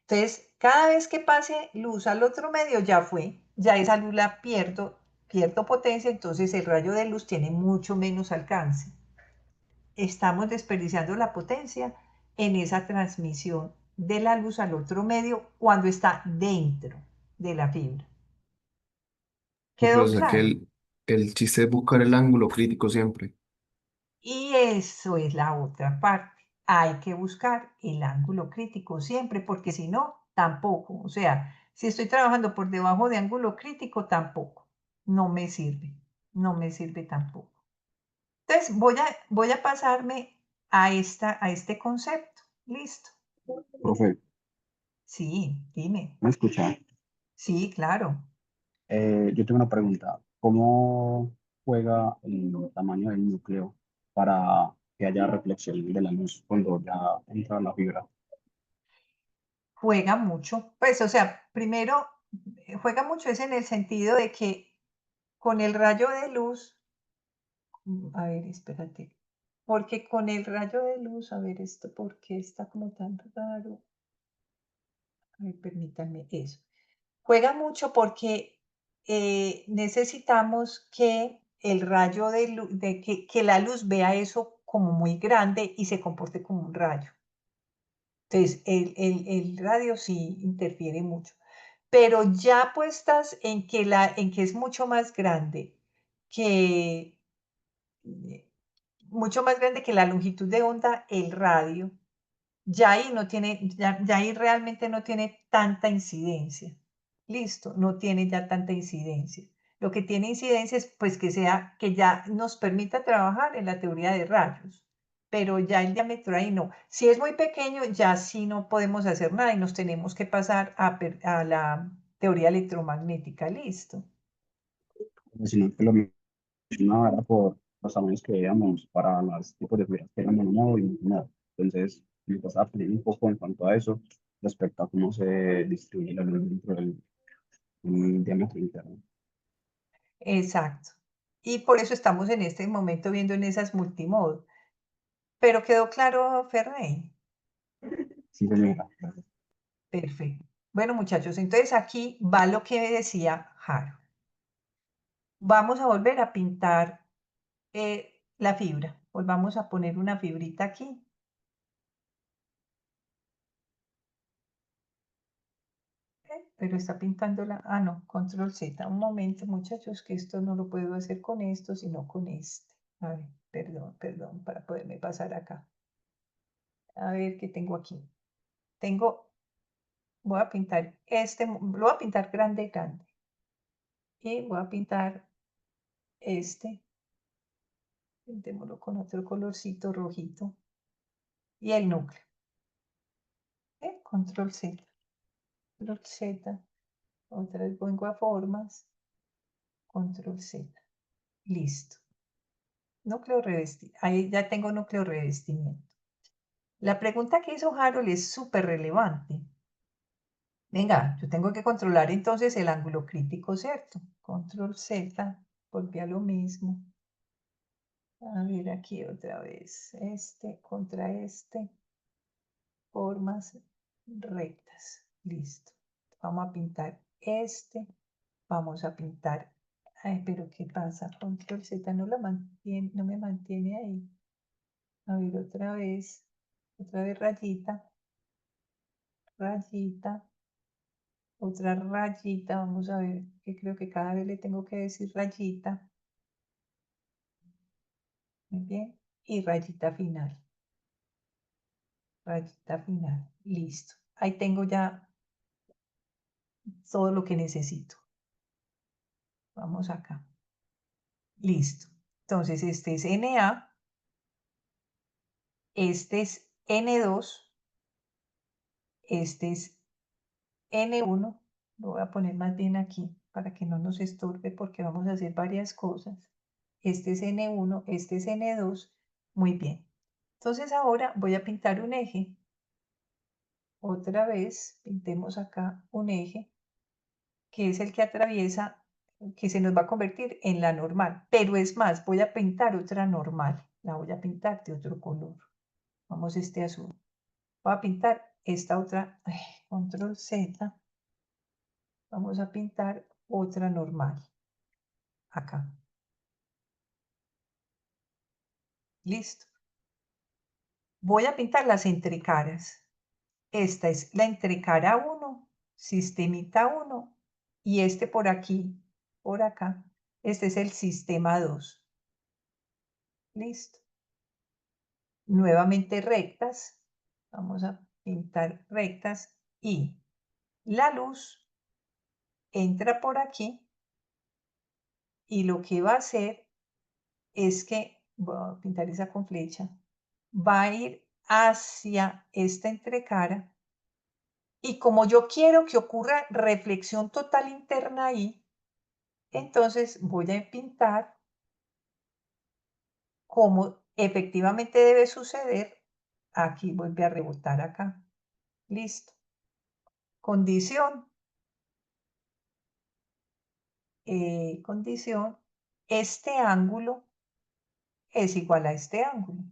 Speaker 1: Entonces, cada vez que pase luz al otro medio, ya fue, ya esa luz la pierdo potencia, entonces el rayo de luz tiene mucho menos alcance. estamos desperdiciando la potencia en esa transmisión de la luz al otro medio cuando está dentro de la fibra.
Speaker 3: Pero o
Speaker 1: ¿Quedó
Speaker 3: sea que
Speaker 1: claro?
Speaker 3: el chiste es buscar el ángulo crítico siempre.
Speaker 1: Y eso es la otra parte. Hay que buscar el ángulo crítico siempre, porque si no, tampoco. O sea, si estoy trabajando por debajo de ángulo crítico, tampoco. No me sirve. No me sirve tampoco. Entonces, voy a pasarme a este concepto. Listo.
Speaker 8: Profe,
Speaker 1: Sí, dime.
Speaker 8: ¿me escucha?
Speaker 1: Sí, claro.
Speaker 8: Yo tengo una pregunta. ¿Cómo juega el tamaño del núcleo para que haya reflexión de la luz cuando ya entra la fibra?
Speaker 1: Juega mucho. Pues, o sea, primero, juega mucho es en el sentido de que con el rayo de luz, a ver, espérate, porque con el rayo de luz, a ver, esto, ¿por qué está como tan raro? A ver, permítanme eso. Juega mucho porque necesitamos que el rayo de luz, que la luz vea eso como muy grande y se comporte como un rayo. Entonces, el radio sí interfiere mucho. Pero ya puestas en que es que, mucho más grande que la longitud de onda, el radio, ya ahí realmente no tiene tanta incidencia. Listo, no tiene ya tanta incidencia. Lo que tiene incidencia es pues que ya nos permita trabajar en la teoría de rayos, pero ya el diámetro ahí no. Si es muy pequeño, ya sí no podemos hacer nada y nos tenemos que pasar a la teoría electromagnética. Listo.
Speaker 8: Sino que lo mencionaba era por los tamaños que veíamos para los tipos de fibras que eran monomodo y multimodo. Entonces, me pasaba a aprender un poco en cuanto a eso respecto a cómo se distribuye la luz dentro del diámetro interno.
Speaker 1: Exacto. Y por eso estamos en este momento viendo en esas multimodo. Pero quedó claro, Ferrey.
Speaker 8: Sí, señora.
Speaker 1: Perfecto. Bueno, muchachos, entonces aquí va lo que decía Jaro. Vamos a volver a pintar la fibra. Volvamos a poner una fibrita aquí. Pero está pintando la... Ah, no, control Z. Un momento, muchachos, que esto no lo puedo hacer con esto, sino con este. A ver, perdón, para poderme pasar acá. A ver qué tengo aquí. Voy a pintar lo voy a pintar grande. Y voy a pintar este. Pintémoslo con otro colorcito rojito. Y el núcleo. Control Z. Control Z. Otra vez vengo a formas. Control Z. Listo. Núcleo revestido. Ahí ya tengo núcleo revestimiento. La pregunta que hizo Harold es súper relevante. Venga, yo tengo que controlar entonces el ángulo crítico, ¿cierto? Control Z. Volví a lo mismo. A ver aquí otra vez. Este contra este. Formas rectas. Listo. Vamos a pintar este. Vamos a pintar. Ay, pero ¿qué pasa? Control Z no me mantiene ahí. A ver, otra vez rayita, rayita, otra rayita. Vamos a ver, que creo que cada vez le tengo que decir rayita. Muy bien. Y rayita final. Rayita final. Listo. Ahí tengo ya todo lo que necesito. Vamos acá. Listo. Entonces, este es Na, este es N2, este es N1. Lo voy a poner más bien aquí para que no nos estorbe porque vamos a hacer varias cosas. Este es N1, este es N2. Muy bien. Entonces ahora voy a pintar un eje. Otra vez, pintemos acá un eje, que es el que atraviesa, que se nos va a convertir en la normal. Pero es más, voy a pintar otra normal. La voy a pintar de otro color. Vamos este azul. Voy a pintar esta otra, control Z. Vamos a pintar otra normal. Acá. Listo. Voy a pintar las entrecaras. Esta es la entrecara 1, sistemita 1, y este por aquí, por acá, este es el sistema 2. Listo. Nuevamente rectas, vamos a pintar rectas y la luz entra por aquí y lo que va a hacer es que, voy a pintar esa con flecha, va a ir hacia esta entrecara y como yo quiero que ocurra reflexión total interna ahí, entonces voy a pintar como efectivamente debe suceder. Aquí vuelve a rebotar acá. Listo. Condición. Condición. Este ángulo es igual a este ángulo.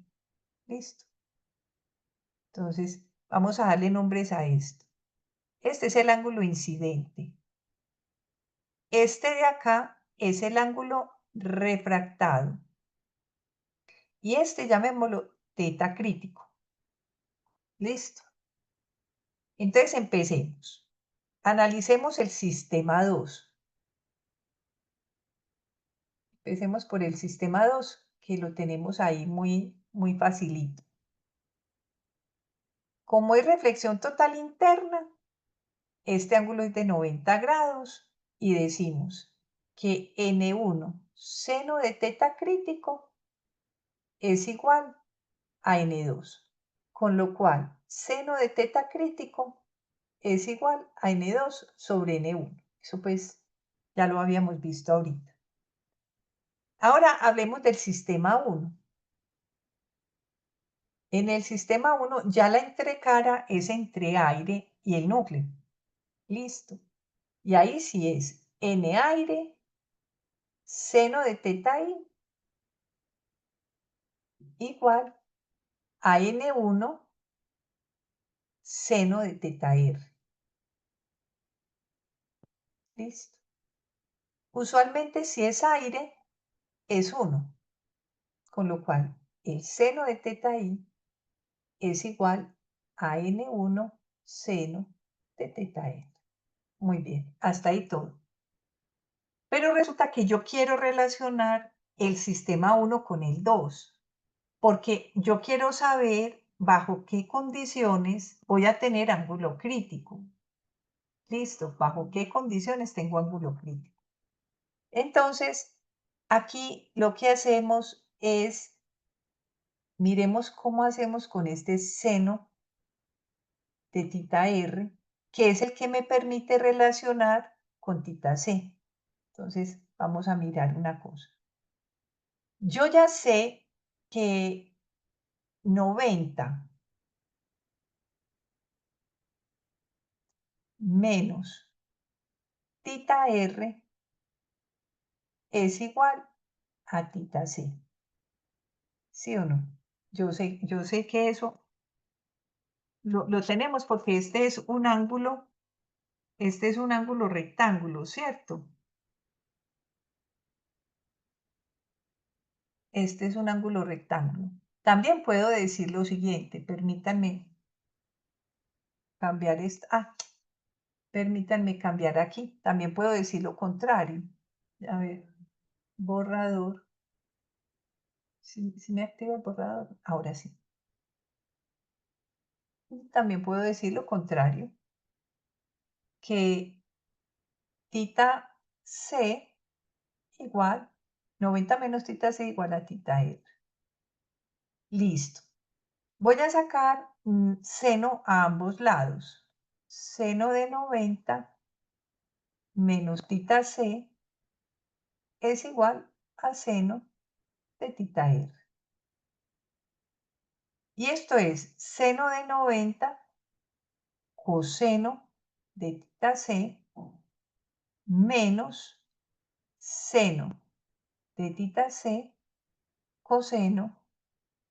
Speaker 1: Listo. Entonces, vamos a darle nombres a esto. Este es el ángulo incidente. Este de acá es el ángulo refractado. Y este llamémoslo teta crítico. Listo. Entonces empecemos. Analicemos el sistema 2. Empecemos por el sistema 2, que lo tenemos ahí muy facilito. Como es reflexión total interna, este ángulo es de 90 grados y decimos que N1 seno de teta crítico es igual a N2, con lo cual seno de teta crítico es igual a N2 sobre N1. Eso pues ya lo habíamos visto ahorita. Ahora hablemos del sistema 1. En el sistema 1 ya la entrecara es entre aire y el núcleo. Listo. Y ahí sí es N aire, seno de teta I igual a N1 seno de teta R. Listo. Usualmente si es aire es 1, con lo cual el seno de teta I es igual a N1 seno de teta R. Muy bien, hasta ahí todo. Pero resulta que yo quiero relacionar el sistema 1 con el 2, porque yo quiero saber bajo qué condiciones voy a tener ángulo crítico. Listo, bajo qué condiciones tengo ángulo crítico. Entonces, aquí lo que hacemos es, miremos cómo hacemos con este seno de tita R, que es el que me permite relacionar con tita C. Entonces, vamos a mirar una cosa. Yo ya sé que 90 menos tita R es igual a tita C. ¿Sí o no? Yo sé que eso lo tenemos porque este es un ángulo rectángulo, ¿cierto? Este es un ángulo rectángulo. También puedo decir lo siguiente, permítanme cambiar esto. Permítanme cambiar aquí. También puedo decir lo contrario. A ver, borrador. ¿Sí me activa el borrador? Ahora sí. También puedo decir lo contrario, que tita C igual, 90 menos tita C igual a tita R. Listo. Voy a sacar seno a ambos lados. Seno de 90 menos tita C es igual a seno de tita R. Y esto es seno de 90 coseno de tita C menos seno de tita C coseno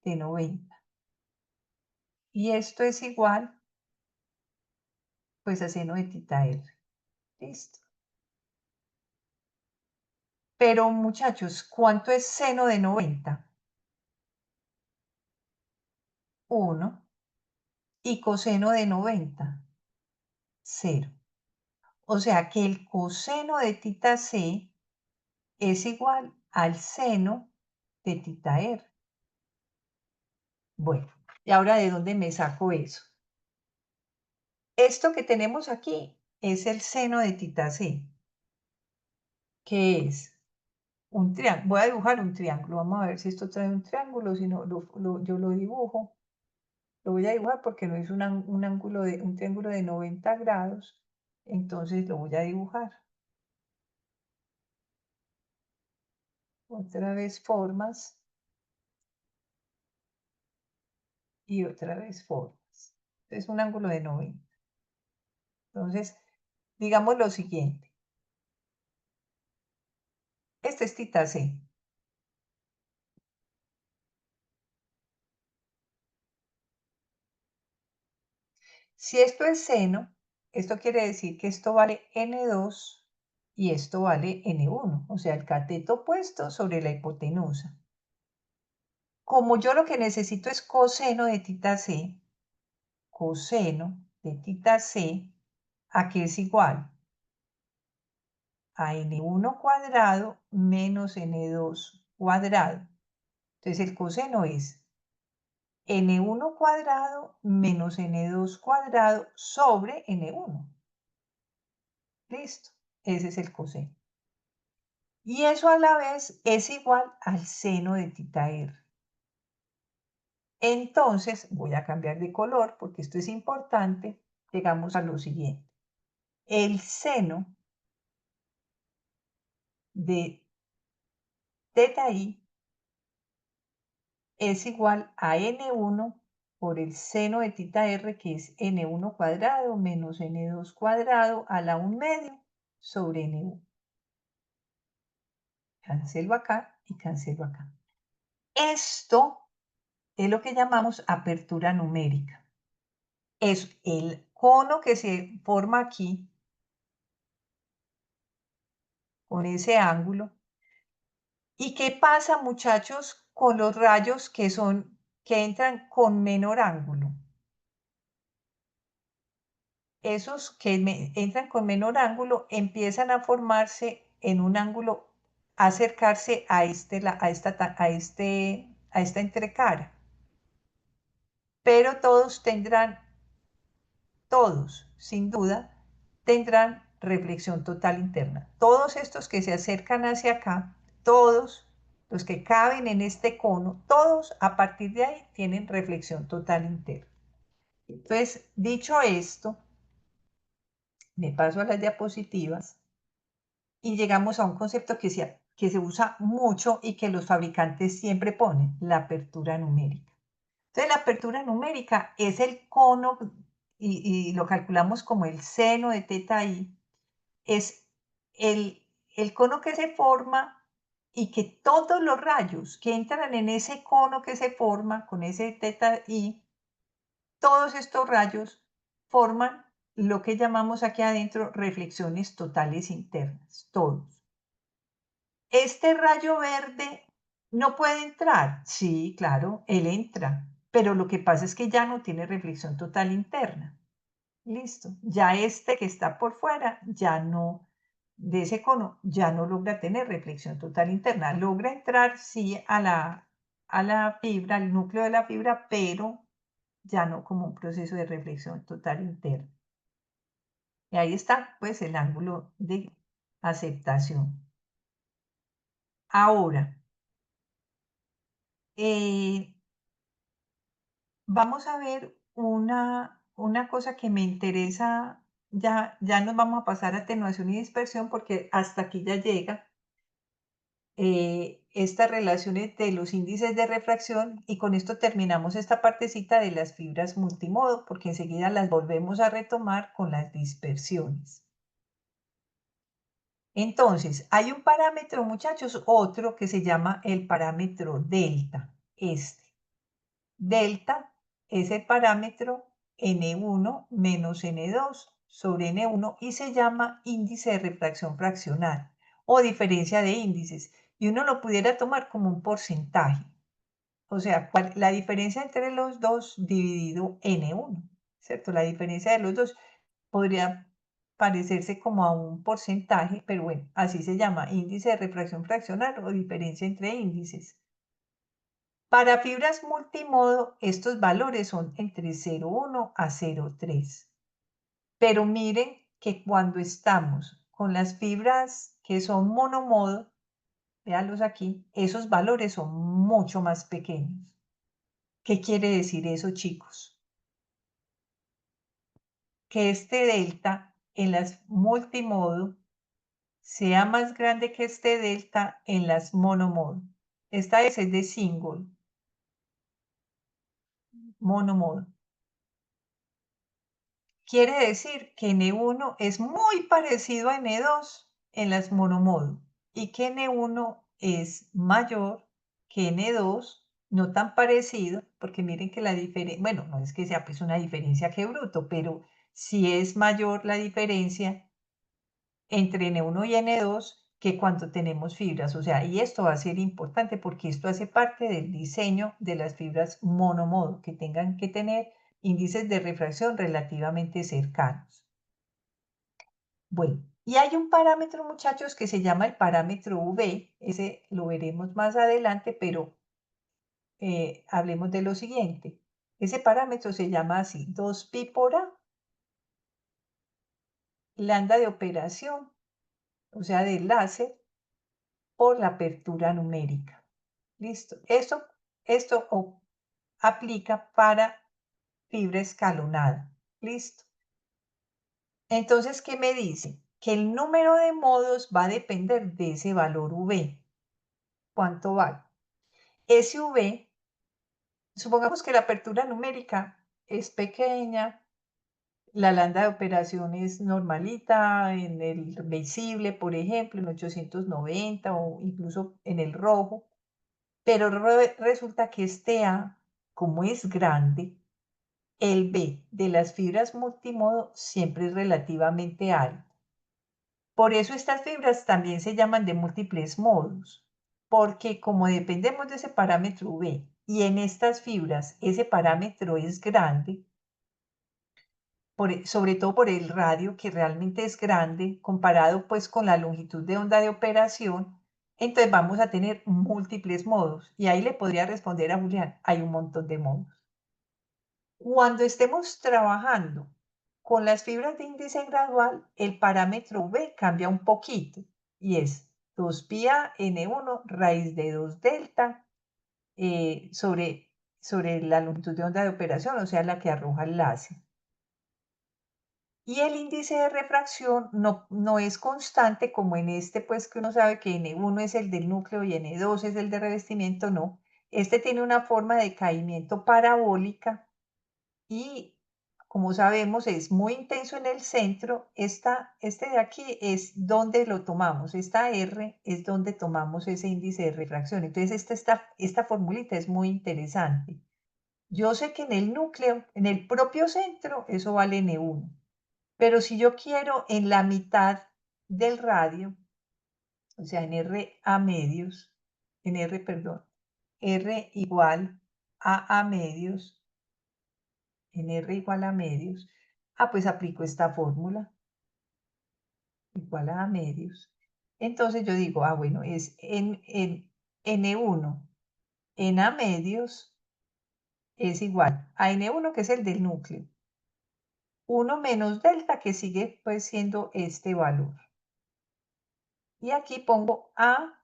Speaker 1: de 90. Y esto es igual pues a seno de tita R. Listo. Pero muchachos, ¿cuánto es seno de 90? 1 y coseno de 90, 0. O sea que el coseno de tita C es igual al seno de tita R. Bueno, ¿y ahora de dónde me saco eso? Esto que tenemos aquí es el seno de tita C, que es un triángulo. Voy a dibujar un triángulo. Vamos a ver si esto trae un triángulo, si no, yo lo dibujo. Lo voy a dibujar porque no es un triángulo de 90 grados, entonces lo voy a dibujar. Otra vez formas y otra vez formas. Es un ángulo de 90. Entonces, digamos lo siguiente. Este es tita C. Si esto es seno, esto quiere decir que esto vale N2 y esto vale N1, o sea, el cateto opuesto sobre la hipotenusa. Como yo lo que necesito es coseno de tita C, coseno de tita C, ¿a qué es igual? A N1 cuadrado menos N2 cuadrado. Entonces el coseno es N1 cuadrado menos N2 cuadrado sobre N1. Listo, ese es el coseno. Y eso a la vez es igual al seno de tita R. Entonces, voy a cambiar de color porque esto es importante. Llegamos a lo siguiente. El seno de teta I es igual a N1 por el seno de tita R, que es N1 cuadrado menos N2 cuadrado a la 1/2 sobre N1. Cancelo acá y cancelo acá. Esto es lo que llamamos apertura numérica. Es el cono que se forma aquí con ese ángulo. ¿Y qué pasa, muchachos, con los rayos que entran con menor ángulo? Esos que entran con menor ángulo empiezan a formarse en un ángulo, acercarse a esta entrecara. Pero todos, sin duda, tendrán reflexión total interna. Todos estos que se acercan hacia acá, todos los que caben en este cono, todos a partir de ahí tienen reflexión total interna. Entonces, dicho esto, me paso a las diapositivas y llegamos a un concepto que se usa mucho y que los fabricantes siempre ponen, la apertura numérica. Entonces, la apertura numérica es el cono, y lo calculamos como el seno de teta i, es el cono que se forma y que todos los rayos que entran en ese cono que se forma con ese teta i, todos estos rayos forman lo que llamamos aquí adentro reflexiones totales internas, todos. ¿Este rayo verde no puede entrar? Sí, claro, él entra, pero lo que pasa es que ya no tiene reflexión total interna. Listo, ya este que está por fuera, ya no, de ese cono, ya no logra tener reflexión total interna. Logra entrar, sí, a la fibra, al núcleo de la fibra, pero ya no como un proceso de reflexión total interna. Y ahí está, pues, el ángulo de aceptación. Ahora, vamos a ver una cosa que me interesa. Ya nos vamos a pasar a atenuación y dispersión porque hasta aquí ya llega estas relaciones de los índices de refracción, y con esto terminamos esta partecita de las fibras multimodo porque enseguida las volvemos a retomar con las dispersiones. Entonces, hay un parámetro, muchachos, otro que se llama el parámetro delta. Delta es el parámetro N1 menos N2 sobre N1 y se llama índice de refracción fraccional o diferencia de índices. Y uno lo pudiera tomar como un porcentaje. o sea, la diferencia entre los dos dividido N1, ¿cierto? La diferencia de los dos podría parecerse como a un porcentaje, pero bueno, así se llama, índice de refracción fraccional o diferencia entre índices. Para fibras multimodo, estos valores son entre 0,1 a 0,3. Pero miren que cuando estamos con las fibras que son monomodo, véanlos aquí, esos valores son mucho más pequeños. ¿Qué quiere decir eso, chicos? Que este delta en las multimodo sea más grande que este delta en las monomodo. Esta es de single, monomodo. Quiere decir que N1 es muy parecido a N2 en las monomodo y que N1 es mayor que N2, no tan parecido, porque miren que la diferencia, bueno, no es que sea pues una diferencia que bruto, pero sí es mayor la diferencia entre N1 y N2 que cuando tenemos fibras. O sea, y esto va a ser importante porque esto hace parte del diseño de las fibras monomodo, que tengan que tener índices de refracción relativamente cercanos. Bueno, y hay un parámetro, muchachos, que se llama el parámetro V. Ese lo veremos más adelante, pero hablemos de lo siguiente. Ese parámetro se llama así, 2pi por A, lambda de operación, o sea, del láser, por la apertura numérica. Listo. Esto aplica para fibra escalonada. Listo. Entonces, ¿qué me dice? Que el número de modos va a depender de ese valor V. ¿Cuánto vale? Ese V, supongamos que la apertura numérica es pequeña, la lambda de operación es normalita, en el visible, por ejemplo, en 890 o incluso en el rojo, pero resulta que este A, como es grande, el B de las fibras multimodo siempre es relativamente alto. Por eso estas fibras también se llaman de múltiples modos, porque como dependemos de ese parámetro V y en estas fibras ese parámetro es grande, sobre todo por el radio que realmente es grande comparado pues con la longitud de onda de operación, entonces vamos a tener múltiples modos. Y ahí le podría responder a Julián, hay un montón de modos. Cuando estemos trabajando con las fibras de índice gradual, el parámetro V cambia un poquito y es 2pi a N1 raíz de 2 delta sobre la longitud de onda de operación, o sea, la que arroja el láser. Y el índice de refracción no es constante como en este, pues que uno sabe que N1 es el del núcleo y N2 es el de revestimiento, no. Este tiene una forma de caimiento parabólica y como sabemos es muy intenso en el centro. Este de aquí es donde lo tomamos, esta R es donde tomamos ese índice de refracción. Entonces esta formulita es muy interesante. Yo sé que en el núcleo, en el propio centro, eso vale N1. Pero si yo quiero en la mitad del radio, o sea, en R a medios, R igual a medios, en R igual a medios, pues aplico esta fórmula, igual a medios. Entonces yo digo, bueno, es en N1 en a medios es igual a N1, que es el del núcleo, 1 menos delta, que sigue pues siendo este valor. Y aquí pongo A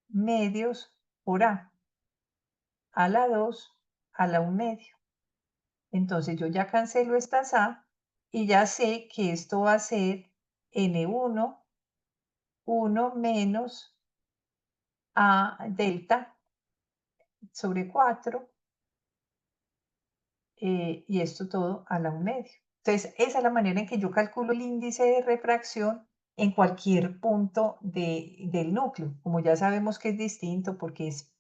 Speaker 1: medios por A la 2 a la 1 medio. Entonces yo ya cancelo estas A y ya sé que esto va a ser N1, 1 menos A delta sobre 4 y esto todo a la 1 medio. Entonces esa es la manera en que yo calculo el índice de refracción en cualquier punto del núcleo. Como ya sabemos que es distinto porque es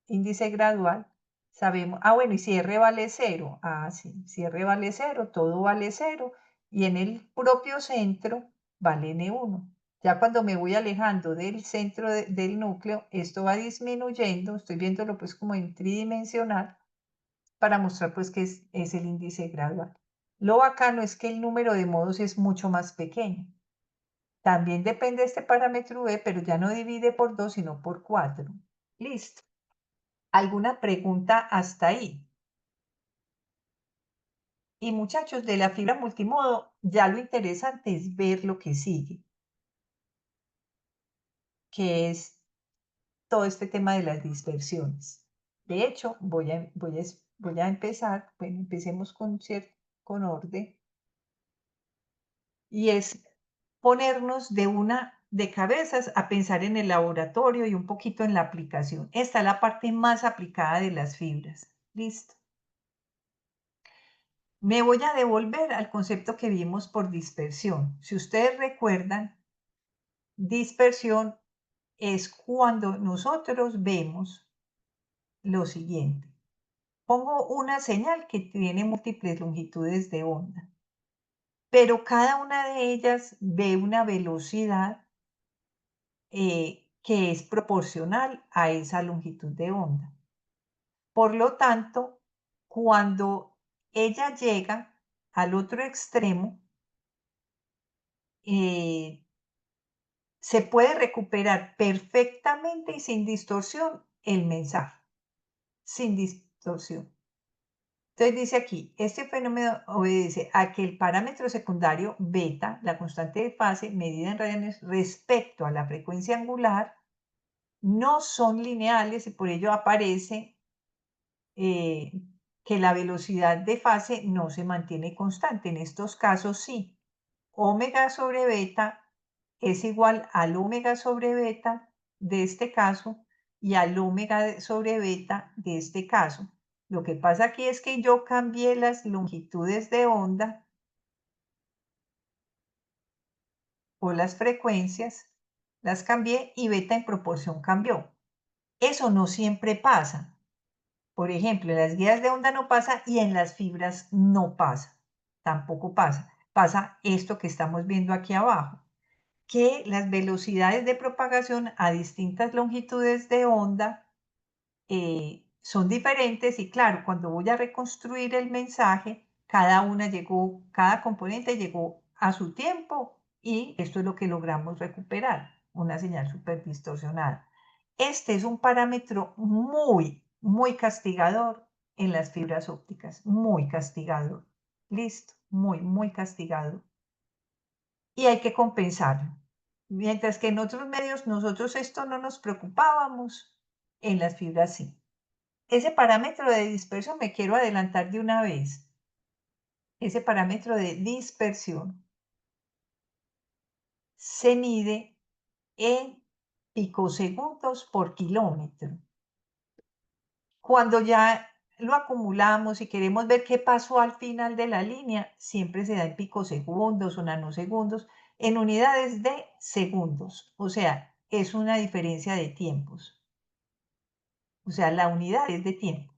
Speaker 1: índice gradual, sabemos, bueno, y si R vale 0, sí, si R vale 0, todo vale 0, y en el propio centro vale N1. Ya cuando me voy alejando del centro del núcleo, esto va disminuyendo, estoy viéndolo pues como en tridimensional, para mostrar pues que es el índice gradual. Lo bacano es que el número de modos es mucho más pequeño. También depende de este parámetro V, pero ya no divide por 2, sino por 4. Listo. ¿Alguna pregunta hasta ahí? Y muchachos, de la fibra multimodo, ya lo interesante es ver lo que sigue, que es todo este tema de las dispersiones. De hecho, voy a empezar, bueno, empecemos con orden, y es ponernos de cabezas a pensar en el laboratorio y un poquito en la aplicación. Esta es la parte más aplicada de las fibras. Listo. Me voy a devolver al concepto que vimos por dispersión. Si ustedes recuerdan, dispersión es cuando nosotros vemos lo siguiente. Pongo una señal que tiene múltiples longitudes de onda, pero cada una de ellas ve una velocidad que es proporcional a esa longitud de onda. Por lo tanto, cuando ella llega al otro extremo, se puede recuperar perfectamente y sin distorsión el mensaje, sin distorsión. Entonces dice aquí, este fenómeno obedece a que el parámetro secundario beta, la constante de fase medida en radianes respecto a la frecuencia angular, no son lineales y por ello aparece que la velocidad de fase no se mantiene constante. En estos casos sí. Omega sobre beta es igual al omega sobre beta de este caso y al omega sobre beta de este caso. Lo que pasa aquí es que yo cambié las longitudes de onda o las frecuencias, las cambié y beta en proporción cambió. Eso no siempre pasa. Por ejemplo, en las guías de onda no pasa y en las fibras no pasa. Tampoco pasa. Pasa esto que estamos viendo aquí abajo, que las velocidades de propagación a distintas longitudes de onda son diferentes y claro, cuando voy a reconstruir el mensaje, cada componente llegó a su tiempo y esto es lo que logramos recuperar, una señal súper distorsionada. Este es un parámetro muy castigador en las fibras ópticas, muy castigador. Listo, muy castigador. Y hay que compensarlo. Mientras que en otros medios nosotros esto no nos preocupábamos, en las fibras sí. Ese parámetro de dispersión me quiero adelantar de una vez. Ese parámetro de dispersión se mide en picosegundos por kilómetro. Cuando ya lo acumulamos y queremos ver qué pasó al final de la línea, siempre se da en picosegundos o nanosegundos, en unidades de segundos. O sea, es una diferencia de tiempos. O sea, la unidad es de tiempo,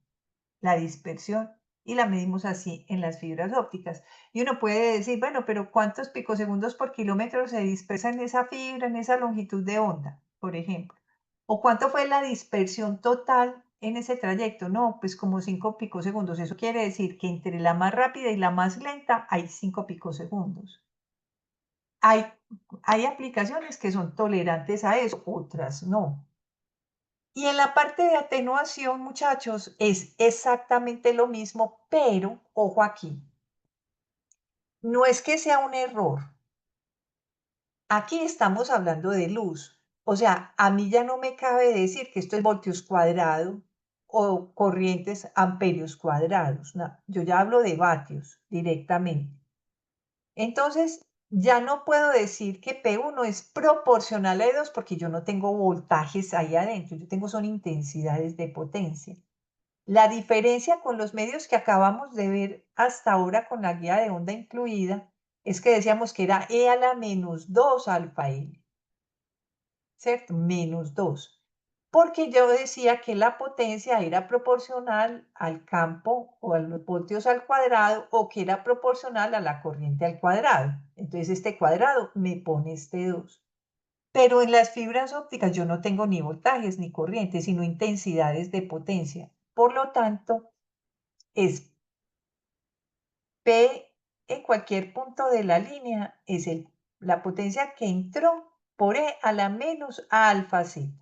Speaker 1: la dispersión, y la medimos así en las fibras ópticas. Y uno puede decir, bueno, pero ¿cuántos picosegundos por kilómetro se dispersa en esa fibra, en esa longitud de onda, por ejemplo? ¿O cuánto fue la dispersión total en ese trayecto? No, pues como 5 picosegundos. Eso quiere decir que entre la más rápida y la más lenta hay 5 picosegundos. Hay aplicaciones que son tolerantes a eso, otras no. Y en la parte de atenuación, muchachos, es exactamente lo mismo, pero ojo aquí, no es que sea un error. Aquí estamos hablando de luz. O sea, a mí ya no me cabe decir que esto es voltios cuadrados o corrientes amperios cuadrados. No, yo ya hablo de vatios directamente. Entonces, ya no puedo decir que P1 es proporcional a E2 porque yo no tengo voltajes ahí adentro. Yo tengo son intensidades de potencia. La diferencia con los medios que acabamos de ver hasta ahora con la guía de onda incluida es que decíamos que era E a la menos 2 alfa L, ¿cierto? Menos 2. Porque yo decía que la potencia era proporcional al campo o a los voltios al cuadrado o que era proporcional a la corriente al cuadrado. Entonces este cuadrado me pone este 2. Pero en las fibras ópticas yo no tengo ni voltajes ni corrientes, sino intensidades de potencia. Por lo tanto, es P en cualquier punto de la línea, es la potencia que entró por E a la menos alfa z.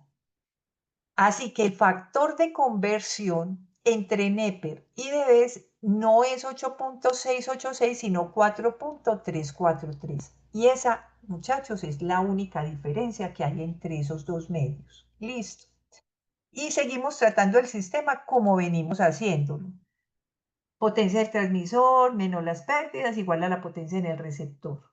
Speaker 1: Así que el factor de conversión entre Neper y Debes no es 8.686, sino 4.343. Y esa, muchachos, es la única diferencia que hay entre esos dos medios. Listo. Y seguimos tratando el sistema como venimos haciéndolo. Potencia del transmisor menos las pérdidas igual a la potencia en el receptor.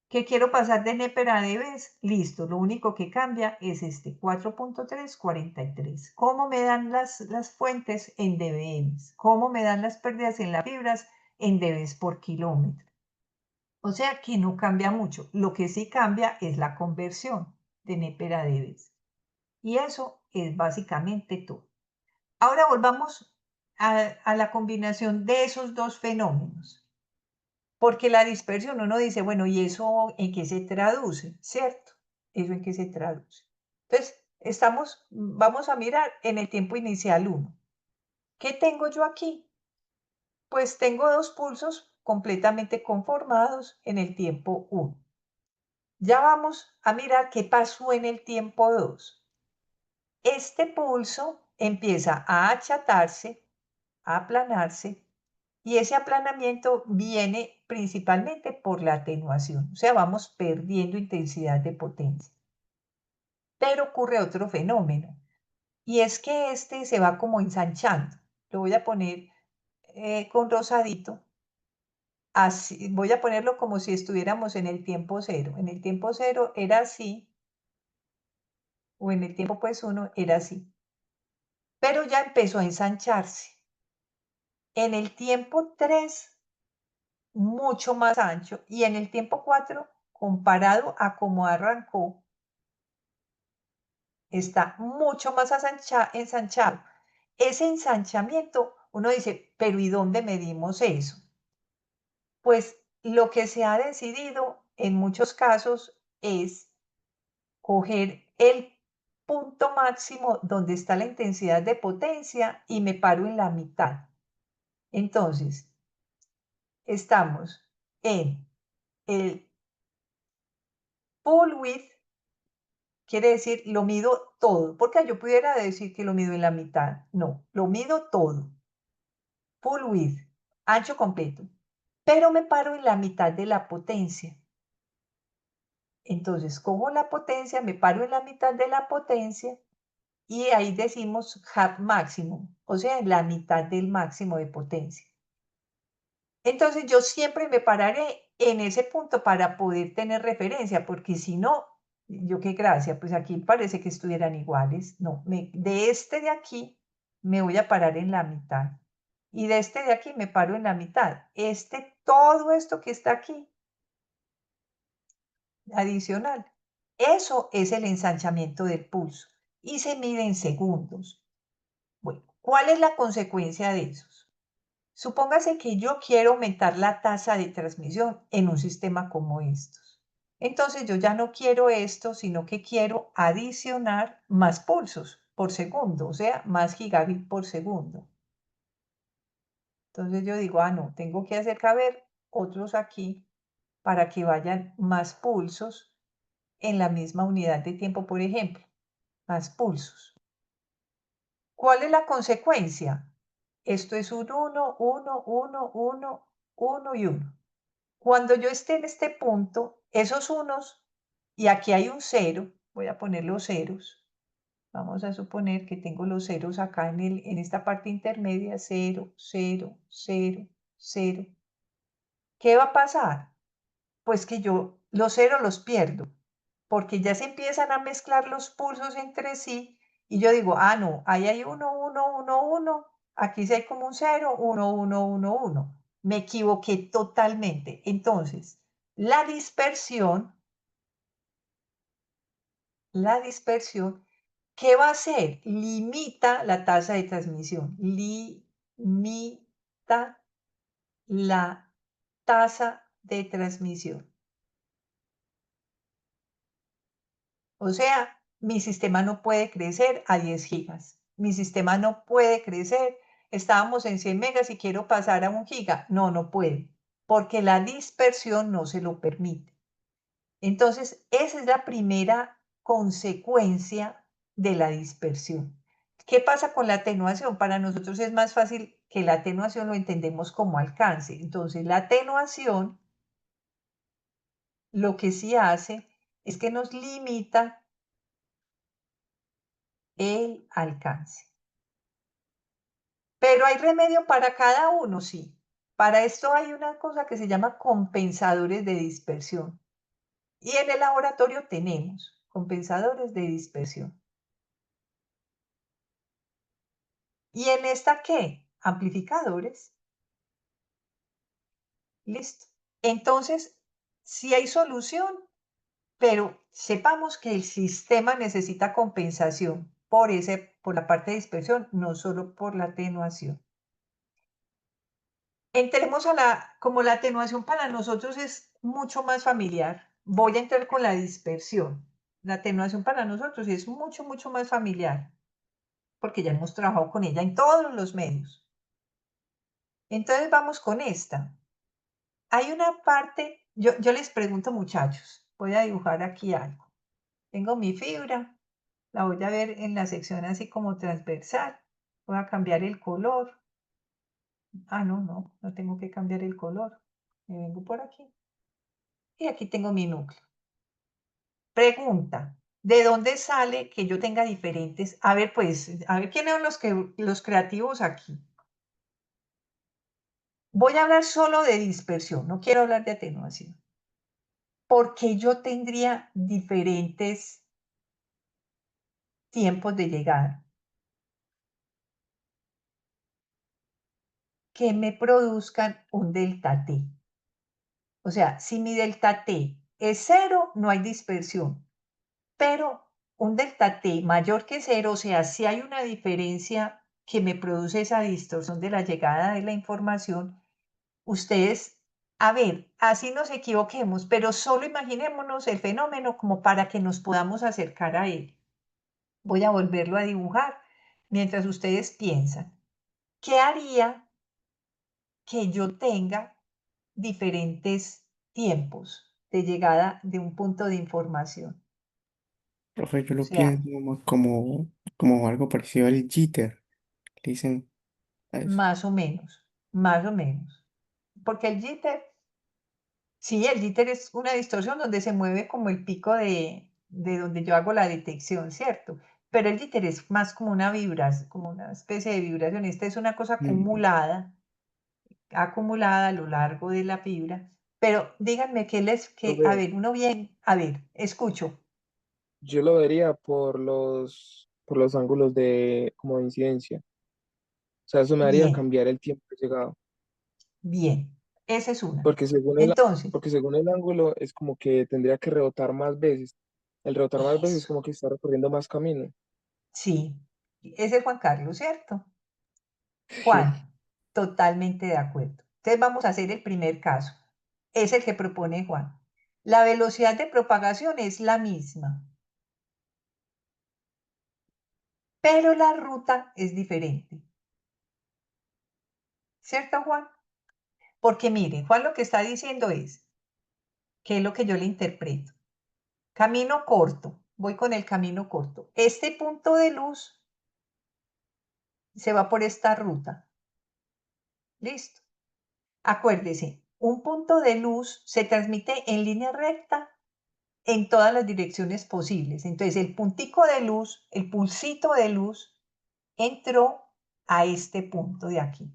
Speaker 1: ¿Qué quiero pasar de Neper a Debes? Listo, lo único que cambia es este 4.343. ¿Cómo me dan las fuentes? En dBm. ¿Cómo me dan las pérdidas en las fibras? En dBs por kilómetro. O sea que no cambia mucho. Lo que sí cambia es la conversión de Neper a Debes. Y eso es básicamente todo. Ahora volvamos a la combinación de esos dos fenómenos. Porque la dispersión, uno dice, bueno, ¿y eso en qué se traduce? ¿Cierto? ¿Eso en qué se traduce? Entonces, vamos a mirar en el tiempo inicial 1. ¿Qué tengo yo aquí? Pues tengo dos pulsos completamente conformados en el tiempo 1. Ya vamos a mirar qué pasó en el tiempo 2. Este pulso empieza a achatarse, a aplanarse, y ese aplanamiento viene principalmente por la atenuación, o sea, vamos perdiendo intensidad de potencia. Pero ocurre otro fenómeno, y es que este se va como ensanchando. Lo voy a poner con rosadito, así, voy a ponerlo como si estuviéramos en el tiempo 0. En el tiempo 0 era así, o en el tiempo pues 1 era así. Pero ya empezó a ensancharse. En el tiempo 3 mucho más ancho, y en el tiempo 4, comparado a cómo arrancó, está mucho más ensanchado. Ese ensanchamiento, uno dice, pero ¿y dónde medimos eso? Pues lo que se ha decidido en muchos casos es coger el punto máximo donde está la intensidad de potencia y me paro en la mitad. Entonces, estamos en el full width, quiere decir, lo mido todo, porque yo pudiera decir que lo mido en la mitad. No, lo mido todo. Full width, ancho completo. Pero me paro en la mitad de la potencia. Entonces, cojo la potencia, me paro en la mitad de la potencia y ahí decimos half máximo, o sea, en la mitad del máximo de potencia. Entonces, yo siempre me pararé en ese punto para poder tener referencia, porque si no, yo qué gracia, pues aquí parece que estuvieran iguales. No, de este de aquí me voy a parar en la mitad. Y de este de aquí me paro en la mitad. Todo esto que está aquí, adicional, eso es el ensanchamiento del pulso y se mide en segundos. Bueno, ¿cuál es la consecuencia de eso? Supóngase que yo quiero aumentar la tasa de transmisión en un sistema como estos. Entonces yo ya no quiero esto, sino que quiero adicionar más pulsos por segundo, o sea, más gigabit por segundo. Entonces yo digo, no, tengo que hacer caber otros aquí para que vayan más pulsos en la misma unidad de tiempo, por ejemplo, más pulsos. ¿Cuál es la consecuencia? Esto es un 1, 1, 1, 1, 1 y 1. Cuando yo esté en este punto, esos unos, y aquí hay un 0, voy a poner los ceros. Vamos a suponer que tengo los ceros acá en esta parte intermedia, 0, 0, 0, 0. ¿Qué va a pasar? Pues que yo los ceros los pierdo, porque ya se empiezan a mezclar los pulsos entre sí, y yo digo, no, ahí hay 1, 1, 1, 1, aquí sí hay como un 0, 1, 1, 1, 1. Me equivoqué totalmente. Entonces, la dispersión, ¿qué va a hacer? Limita la tasa de transmisión, limita la tasa de transmisión. O sea, mi sistema no puede crecer a 10 gigas. Mi sistema no puede crecer. Estábamos en 100 megas y quiero pasar a 1 giga. No, no puede, porque la dispersión no se lo permite. Entonces, esa es la primera consecuencia de la dispersión. ¿Qué pasa con la atenuación? Para nosotros es más fácil que la atenuación lo entendemos como alcance. Entonces, la atenuación lo que sí hace es que nos limita el alcance. Pero hay remedio para cada uno, sí. Para esto hay una cosa que se llama compensadores de dispersión. Y en el laboratorio tenemos compensadores de dispersión. ¿Y en esta qué? Amplificadores. Listo. Entonces, sí hay solución, pero sepamos que el sistema necesita compensación por la parte de dispersión, no solo por la atenuación. Entremos como la atenuación para nosotros es mucho más familiar. Voy a entrar con la dispersión. La atenuación para nosotros es mucho, mucho más familiar, porque ya hemos trabajado con ella en todos los medios. Entonces vamos con esta. Hay una parte, yo les pregunto, muchachos, voy a dibujar aquí algo. Tengo mi fibra, la voy a ver en la sección así como transversal. Voy a cambiar el color. No tengo que cambiar el color. Me vengo por aquí. Y aquí tengo mi núcleo. Pregunta, ¿de dónde sale que yo tenga diferentes? A ver, pues, a ver quiénes son los creativos aquí. Voy a hablar solo de dispersión, no quiero hablar de atenuación. Porque yo tendría diferentes tiempos de llegada que me produzcan un delta T. O sea, si mi delta T es 0, no hay dispersión. Pero un delta T mayor que 0, o sea, si hay una diferencia que me produce esa distorsión de la llegada de la información, ustedes, a ver, así nos equivoquemos, pero solo imaginémonos el fenómeno como para que nos podamos acercar a él. Voy a volverlo a dibujar mientras ustedes piensan. ¿Qué haría que yo tenga diferentes tiempos de llegada de un punto de información?
Speaker 9: Profe, yo
Speaker 1: O
Speaker 9: lo
Speaker 1: sea,
Speaker 9: pienso como algo parecido al jitter. Le dicen a eso.
Speaker 1: más o menos, más o menos. Porque el jitter, sí, el jitter es una distorsión donde se mueve como el pico de donde yo hago la detección, ¿cierto? Pero el jitter es más como una vibración, como una especie de vibración. Esta es una cosa
Speaker 9: Mm,
Speaker 1: acumulada a lo largo de la fibra. Pero díganme a
Speaker 4: Profe,
Speaker 1: ver, uno bien, a ver, escucho.
Speaker 4: yo lo vería por los ángulos de como de incidencia. O sea, eso me haría
Speaker 1: Bien,
Speaker 4: cambiar el tiempo de llegada.
Speaker 1: bien. Esa es una.
Speaker 4: Porque
Speaker 1: Entonces,
Speaker 4: porque según el ángulo es como que tendría que rebotar más veces. El rebotar más veces es
Speaker 1: eso,
Speaker 4: como que está recorriendo más camino.
Speaker 1: sí. Ese es Juan Carlos, ¿cierto?
Speaker 4: Sí.
Speaker 1: Juan, totalmente de acuerdo. Entonces vamos a hacer el primer caso. Es el que propone Juan. La velocidad de propagación es la misma, pero la ruta es diferente. ¿Cierto, Juan? Porque miren, Juan lo que está diciendo es, que es lo que yo le interpreto. Camino corto, voy con el camino corto. Este punto de luz se va por esta ruta. Listo. Acuérdese, un punto de luz se transmite en línea recta en todas las direcciones posibles. Entonces, el puntico de luz, el pulsito de luz, entró a este punto de aquí.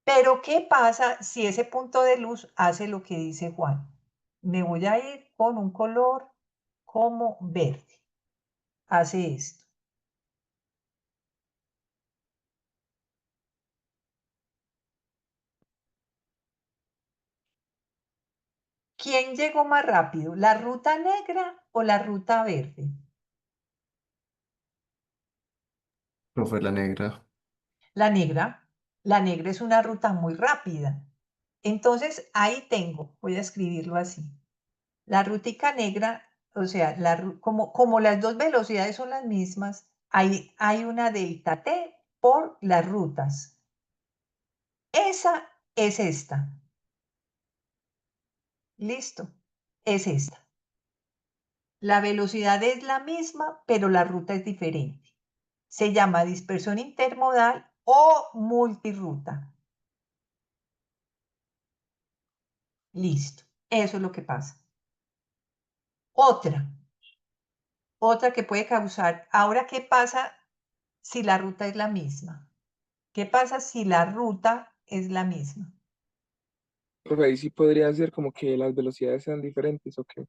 Speaker 1: Pero, ¿qué pasa si ese punto de luz hace lo que dice Juan? Me voy a ir con un color como verde. Hace esto. ¿Quién llegó más rápido? ¿La ruta negra o la ruta verde?
Speaker 3: Profe, la negra.
Speaker 1: La negra. La negra es una ruta muy rápida. Entonces, ahí tengo, voy a escribirlo así. La rutica negra, o sea, como las dos velocidades son las mismas, hay una delta t por las rutas. Esa es esta. Listo, es esta. La velocidad es la misma, pero la ruta es diferente. Se llama dispersión intermodal o multirruta. Listo, eso es lo que pasa. Otra que puede causar. Ahora, ¿qué pasa si la ruta es la misma? ¿Qué pasa si la ruta es la misma?
Speaker 4: Profe, ahí sí podría ser como que las velocidades sean diferentes, ¿o qué?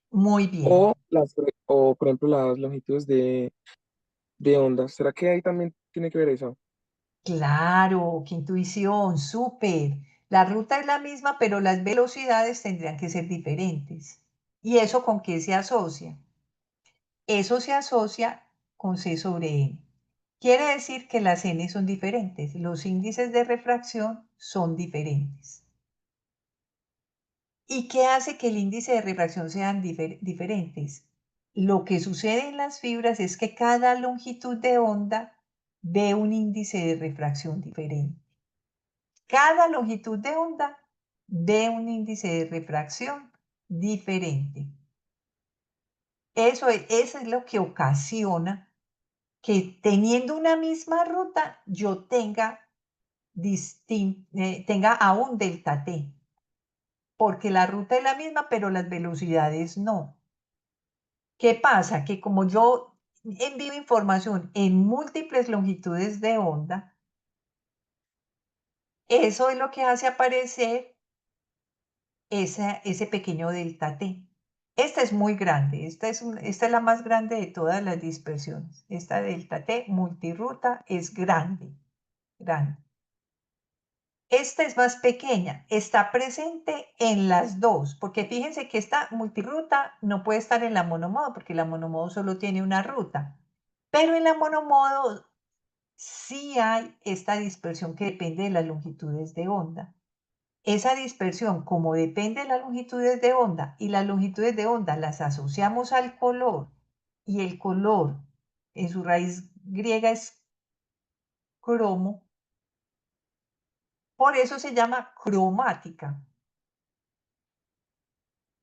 Speaker 1: Muy
Speaker 4: O,
Speaker 1: bien.
Speaker 4: o por ejemplo, las longitudes de ondas. ¿Será que ahí también tiene que ver eso?
Speaker 1: Claro, qué intuición, súper. La ruta es la misma, pero las velocidades tendrían que ser diferentes. ¿Y eso con qué se asocia? Eso se asocia con C sobre N. Quiere decir que las N son diferentes, los índices de refracción son diferentes. ¿Y qué hace que el índice de refracción sean diferentes? Lo que sucede en las fibras es que cada longitud de onda ve un índice de refracción diferente. Cada longitud de onda ve un índice de refracción diferente. Eso es lo que ocasiona que teniendo una misma ruta yo tenga aún delta t, porque la ruta es la misma, pero las velocidades no. ¿Qué pasa? Que como yo envío información en múltiples longitudes de onda, eso es lo que hace aparecer ese pequeño delta t. Esta es muy grande, esta es la más grande de todas las dispersiones. Esta delta t multirruta es grande, grande. Esta es más pequeña, está presente en las dos, porque fíjense que esta multirruta no puede estar en la monomodo, porque la monomodo solo tiene una ruta. Pero en la monomodo sí hay esta dispersión que depende de las longitudes de onda. Esa dispersión, como depende de las longitudes de onda, y las longitudes de onda las asociamos al color, y el color en su raíz griega es cromo, por eso se llama cromática.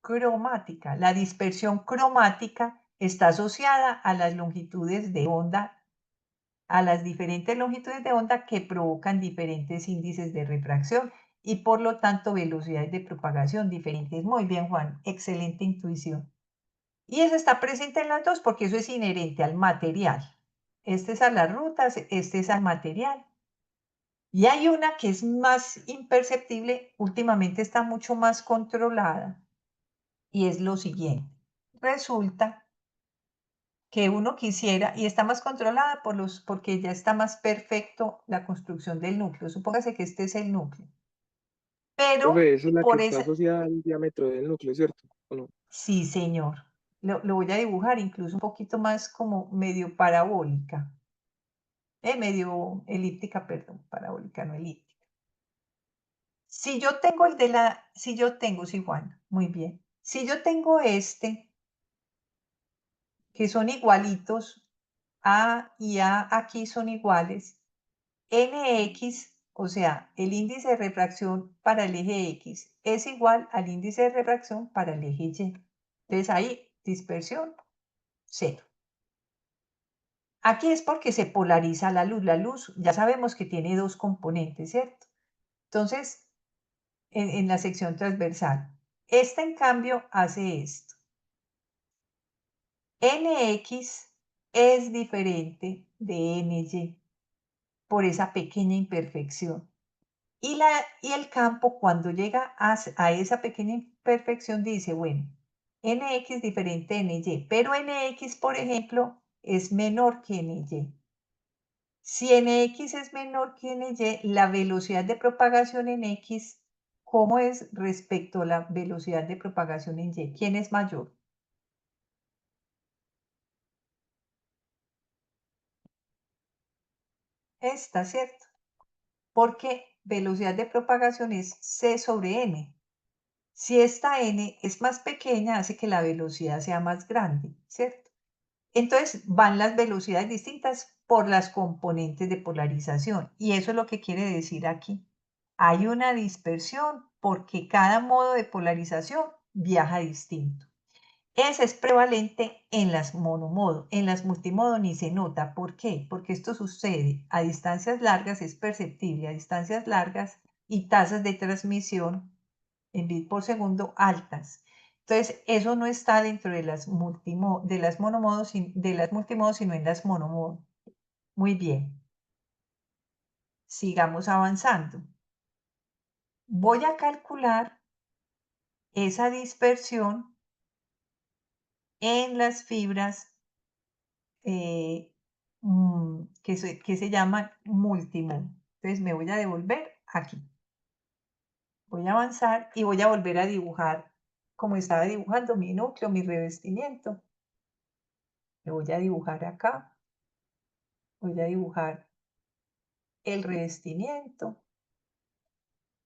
Speaker 1: Cromática. La dispersión cromática está asociada a las longitudes de onda, a las diferentes longitudes de onda que provocan diferentes índices de refracción y por lo tanto velocidades de propagación diferentes. Muy bien, Juan, excelente intuición. Y eso está presente en las dos porque eso es inherente al material. Este es a las rutas, este es al material. Y hay una que es más imperceptible, últimamente está mucho más controlada, y es lo siguiente. Resulta que uno quisiera, y está más controlada porque ya está más perfecto la construcción del núcleo. Supóngase que este es el núcleo. Pero
Speaker 4: Profe, esa es la que
Speaker 1: por
Speaker 4: está
Speaker 1: esa,
Speaker 4: asociada al diámetro del núcleo, ¿cierto? ¿O no?
Speaker 1: sí, señor. Lo voy a dibujar incluso un poquito más como medio parabólica. Medio elíptica, perdón, parabólica, no elíptica. Si yo tengo sí, Juan, muy bien. Si yo tengo este, que son igualitos, A y A aquí son iguales, NX, o sea, el índice de refracción para el eje X es igual al índice de refracción para el eje Y. Entonces ahí, dispersión, cero. Aquí es porque se polariza la luz. La luz ya sabemos que tiene dos componentes, ¿cierto? Entonces, en la sección transversal. Esta, en cambio, hace esto. NX es diferente de NY por esa pequeña imperfección. Y el campo, cuando llega a esa pequeña imperfección, dice, bueno, NX diferente de NY, pero NX, por ejemplo, es menor que NY. Si NX es menor que NY, la velocidad de propagación en X, ¿cómo es respecto a la velocidad de propagación en Y? ¿Quién es mayor? Esta, ¿cierto? Porque velocidad de propagación es C sobre N. Si esta n es más pequeña, hace que la velocidad sea más grande, ¿cierto? Entonces van las velocidades distintas por las componentes de polarización. Y eso es lo que quiere decir aquí. Hay una dispersión porque cada modo de polarización viaja distinto. Ese es prevalente en las monomodo, en las multimodo ni se nota. ¿Por qué? Porque esto sucede a distancias largas, es perceptible a distancias largas y tasas de transmisión en bits por segundo altas. Entonces, eso no está dentro de las monomodos, de las multimodos, sino en las monomodos. Muy bien. Sigamos avanzando. Voy a calcular esa dispersión en las fibras que se llaman multimodo. Entonces me voy a devolver aquí. Voy a avanzar y voy a volver a dibujar como estaba dibujando mi núcleo, mi revestimiento. Me voy a dibujar acá. Voy a dibujar el revestimiento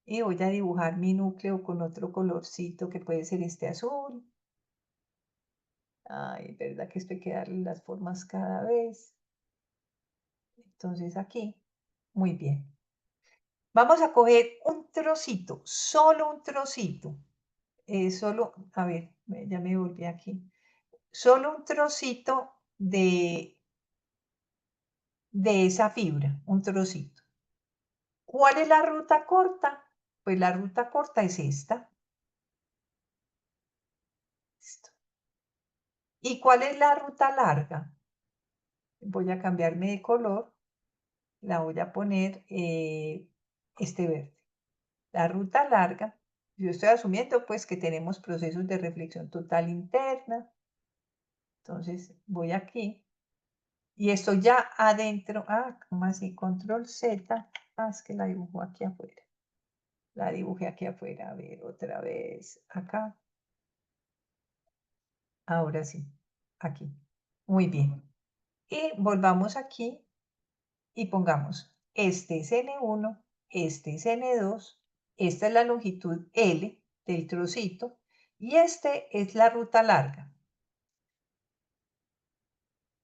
Speaker 1: y voy a dibujar mi núcleo con otro colorcito que puede ser este azul. Ay, verdad que esto hay que darle las formas cada vez. Entonces aquí, muy bien. Vamos a coger un trocito, solo un trocito. A ver, ya me volví aquí. Solo un trocito de esa fibra, un trocito. ¿Cuál es la ruta corta? Pues la ruta corta es esta. Listo. ¿Y cuál es la ruta larga? Voy a cambiarme de color. La voy a poner este verde. La ruta larga, yo estoy asumiendo pues que tenemos procesos de reflexión total interna. Entonces voy aquí y estoy ya adentro. ¿Cómo así? Control Z. Es que la dibujo aquí afuera. La dibujé aquí afuera. A ver, otra vez. Acá. Ahora sí. Aquí. Muy bien. Y volvamos aquí y pongamos, este es N1, este es N2, esta es la longitud L del trocito y este es la ruta larga.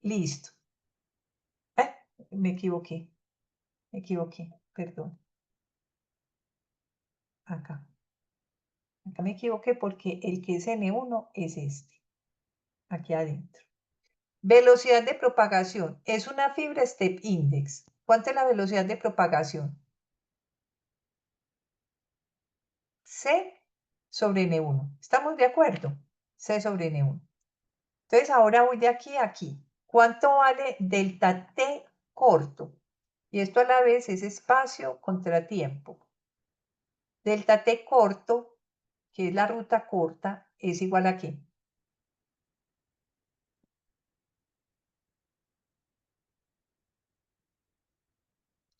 Speaker 1: Listo. Me equivoqué, perdón. Acá. Acá me equivoqué porque el que es N1 es este, aquí adentro. Velocidad de propagación. Es una fibra step index. ¿Cuánto es la velocidad de propagación? C sobre N1. ¿Estamos de acuerdo? C sobre N1. Entonces ahora voy de aquí a aquí. ¿Cuánto vale delta T corto? Y esto a la vez es espacio contra tiempo. Delta T corto, que es la ruta corta, es igual a ¿qué?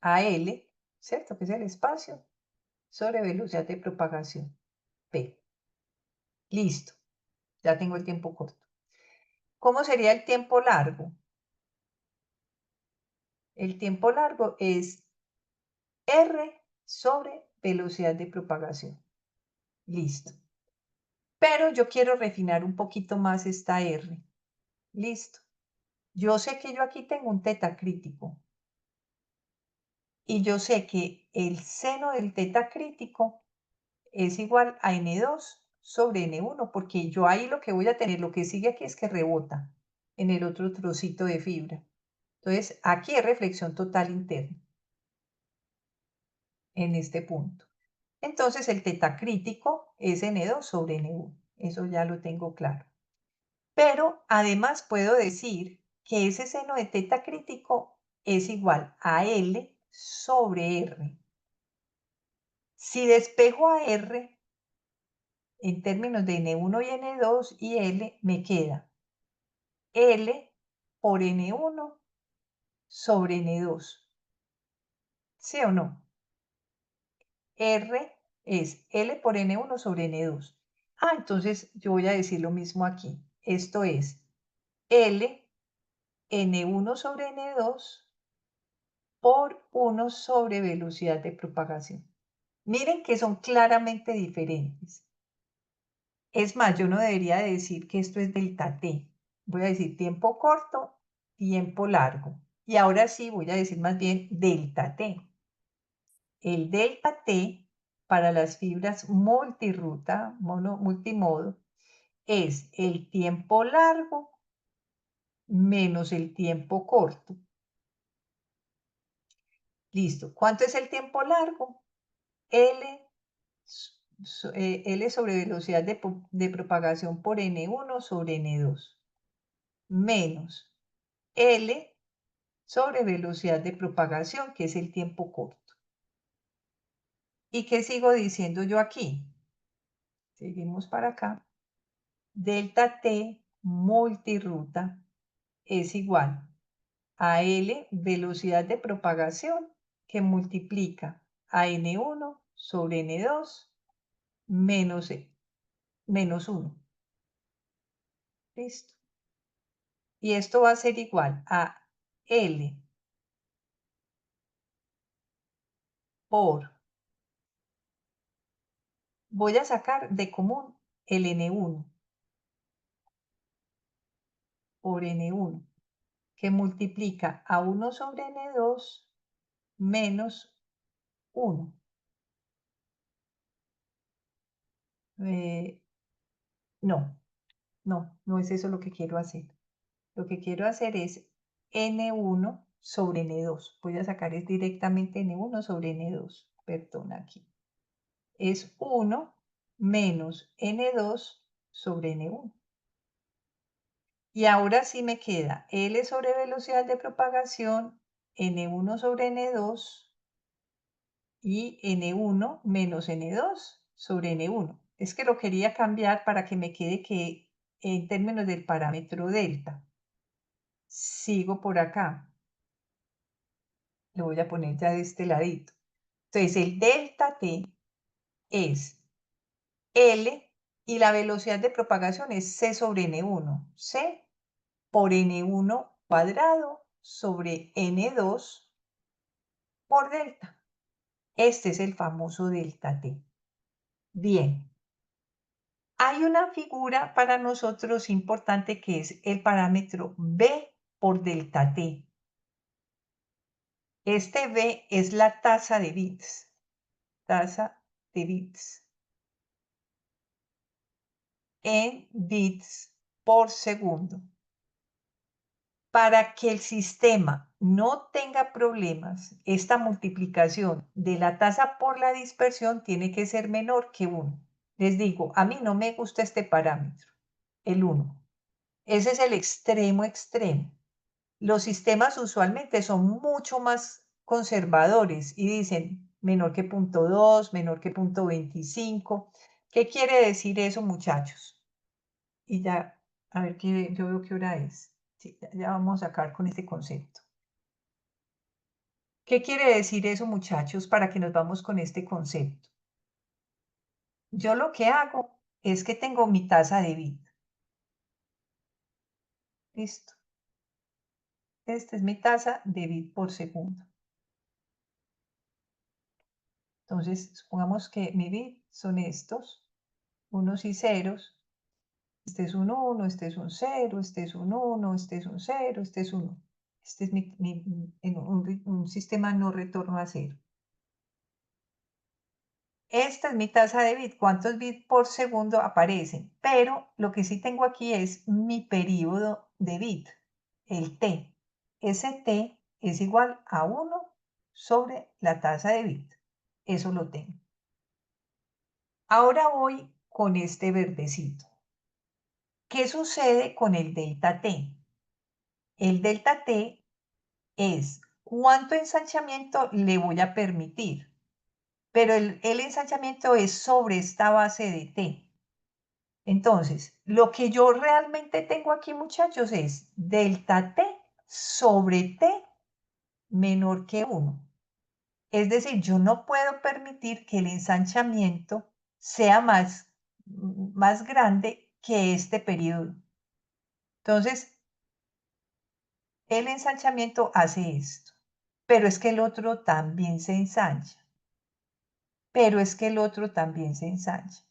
Speaker 1: A L, ¿cierto? Que es el espacio sobre velocidad de propagación. P. Listo. Ya tengo el tiempo corto. ¿Cómo sería el tiempo largo? El tiempo largo es R sobre velocidad de propagación. Listo. Pero yo quiero refinar un poquito más esta R. Listo. Yo sé que yo aquí tengo un teta crítico. Y yo sé que el seno del teta crítico es igual a N2 sobre N1, porque yo ahí lo que voy a tener, lo que sigue aquí es que rebota en el otro trocito de fibra. Entonces, aquí es reflexión total interna, en este punto. Entonces, el teta crítico es N2 sobre N1. Eso ya lo tengo claro. Pero además puedo decir que ese seno de teta crítico es igual a L sobre R. Si despejo a R en términos de N1 y N2 y L, me queda L por N1 sobre N2. ¿Sí o no? R es L por N1 sobre N2. Entonces yo voy a decir lo mismo aquí. Esto es L N1 sobre N2 por 1 sobre velocidad de propagación. Miren que son claramente diferentes. Es más, yo no debería decir que esto es delta T. Voy a decir tiempo corto, tiempo largo. Y ahora sí voy a decir más bien delta T. El delta T para las fibras multiruta, multimodo, es el tiempo largo menos el tiempo corto. Listo. ¿Cuánto es el tiempo largo? L sobre velocidad de propagación por N1 sobre N2 menos L sobre velocidad de propagación, que es el tiempo corto. ¿Y qué sigo diciendo yo aquí? Seguimos para acá. Delta T multiruta es igual a L velocidad de propagación que multiplica a N1 sobre N2 menos 1. ¿Listo? Y esto va a ser igual a L por, voy a sacar de común el N1 por N1, que multiplica a 1 sobre N2 menos 1. No es eso lo que quiero hacer. Lo que quiero hacer es N1 sobre N2. Voy a sacar es directamente N1 sobre N2. Perdón, aquí. Es 1 menos N2 sobre N1. Y ahora sí me queda L sobre velocidad de propagación, N1 sobre N2 y N1 menos N2 sobre N1. Es que lo quería cambiar para que me quede que en términos del parámetro delta. Sigo por acá. Lo voy a poner ya de este ladito. Entonces el delta T es L y la velocidad de propagación es C sobre N1. C por N1 cuadrado sobre N2 por delta. Este es el famoso delta T. Bien. Hay una figura para nosotros importante que es el parámetro B por delta T. Este B es la tasa de bits. Tasa de bits. En bits por segundo. Para que el sistema no tenga problemas, esta multiplicación de la tasa por la dispersión tiene que ser menor que 1. Les digo, a mí no me gusta este parámetro, el 1. Ese es el extremo extremo. Los sistemas usualmente son mucho más conservadores y dicen menor que 0.2, menor que 0.25. ¿Qué quiere decir eso, muchachos? Y ya, a ver, yo veo qué hora es. Sí, ya vamos a sacar con este concepto. ¿Qué quiere decir eso, muchachos, para que nos vamos con este concepto? Yo lo que hago es que tengo mi tasa de bit. Listo. Esta es mi tasa de bit por segundo. Entonces, supongamos que mi bit son estos, unos y ceros. Este es un 1, este es un 0, este es un 1, este es un 0, este es un 1. Este es un sistema no retorno a 0. Esta es mi tasa de bit, cuántos bits por segundo aparecen, pero lo que sí tengo aquí es mi período de bit, el t. Ese t es igual a 1 sobre la tasa de bit. Eso lo tengo. Ahora voy con este verdecito. ¿Qué sucede con el delta t? El delta t es cuánto ensanchamiento le voy a permitir, pero el ensanchamiento es sobre esta base de t. Entonces, lo que yo realmente tengo aquí, muchachos, es delta t sobre t menor que 1. Es decir, yo no puedo permitir que el ensanchamiento sea más grande que este periodo. Entonces, el ensanchamiento hace esto. Pero es que el otro también se ensancha. Pero es que el otro también se ensancha.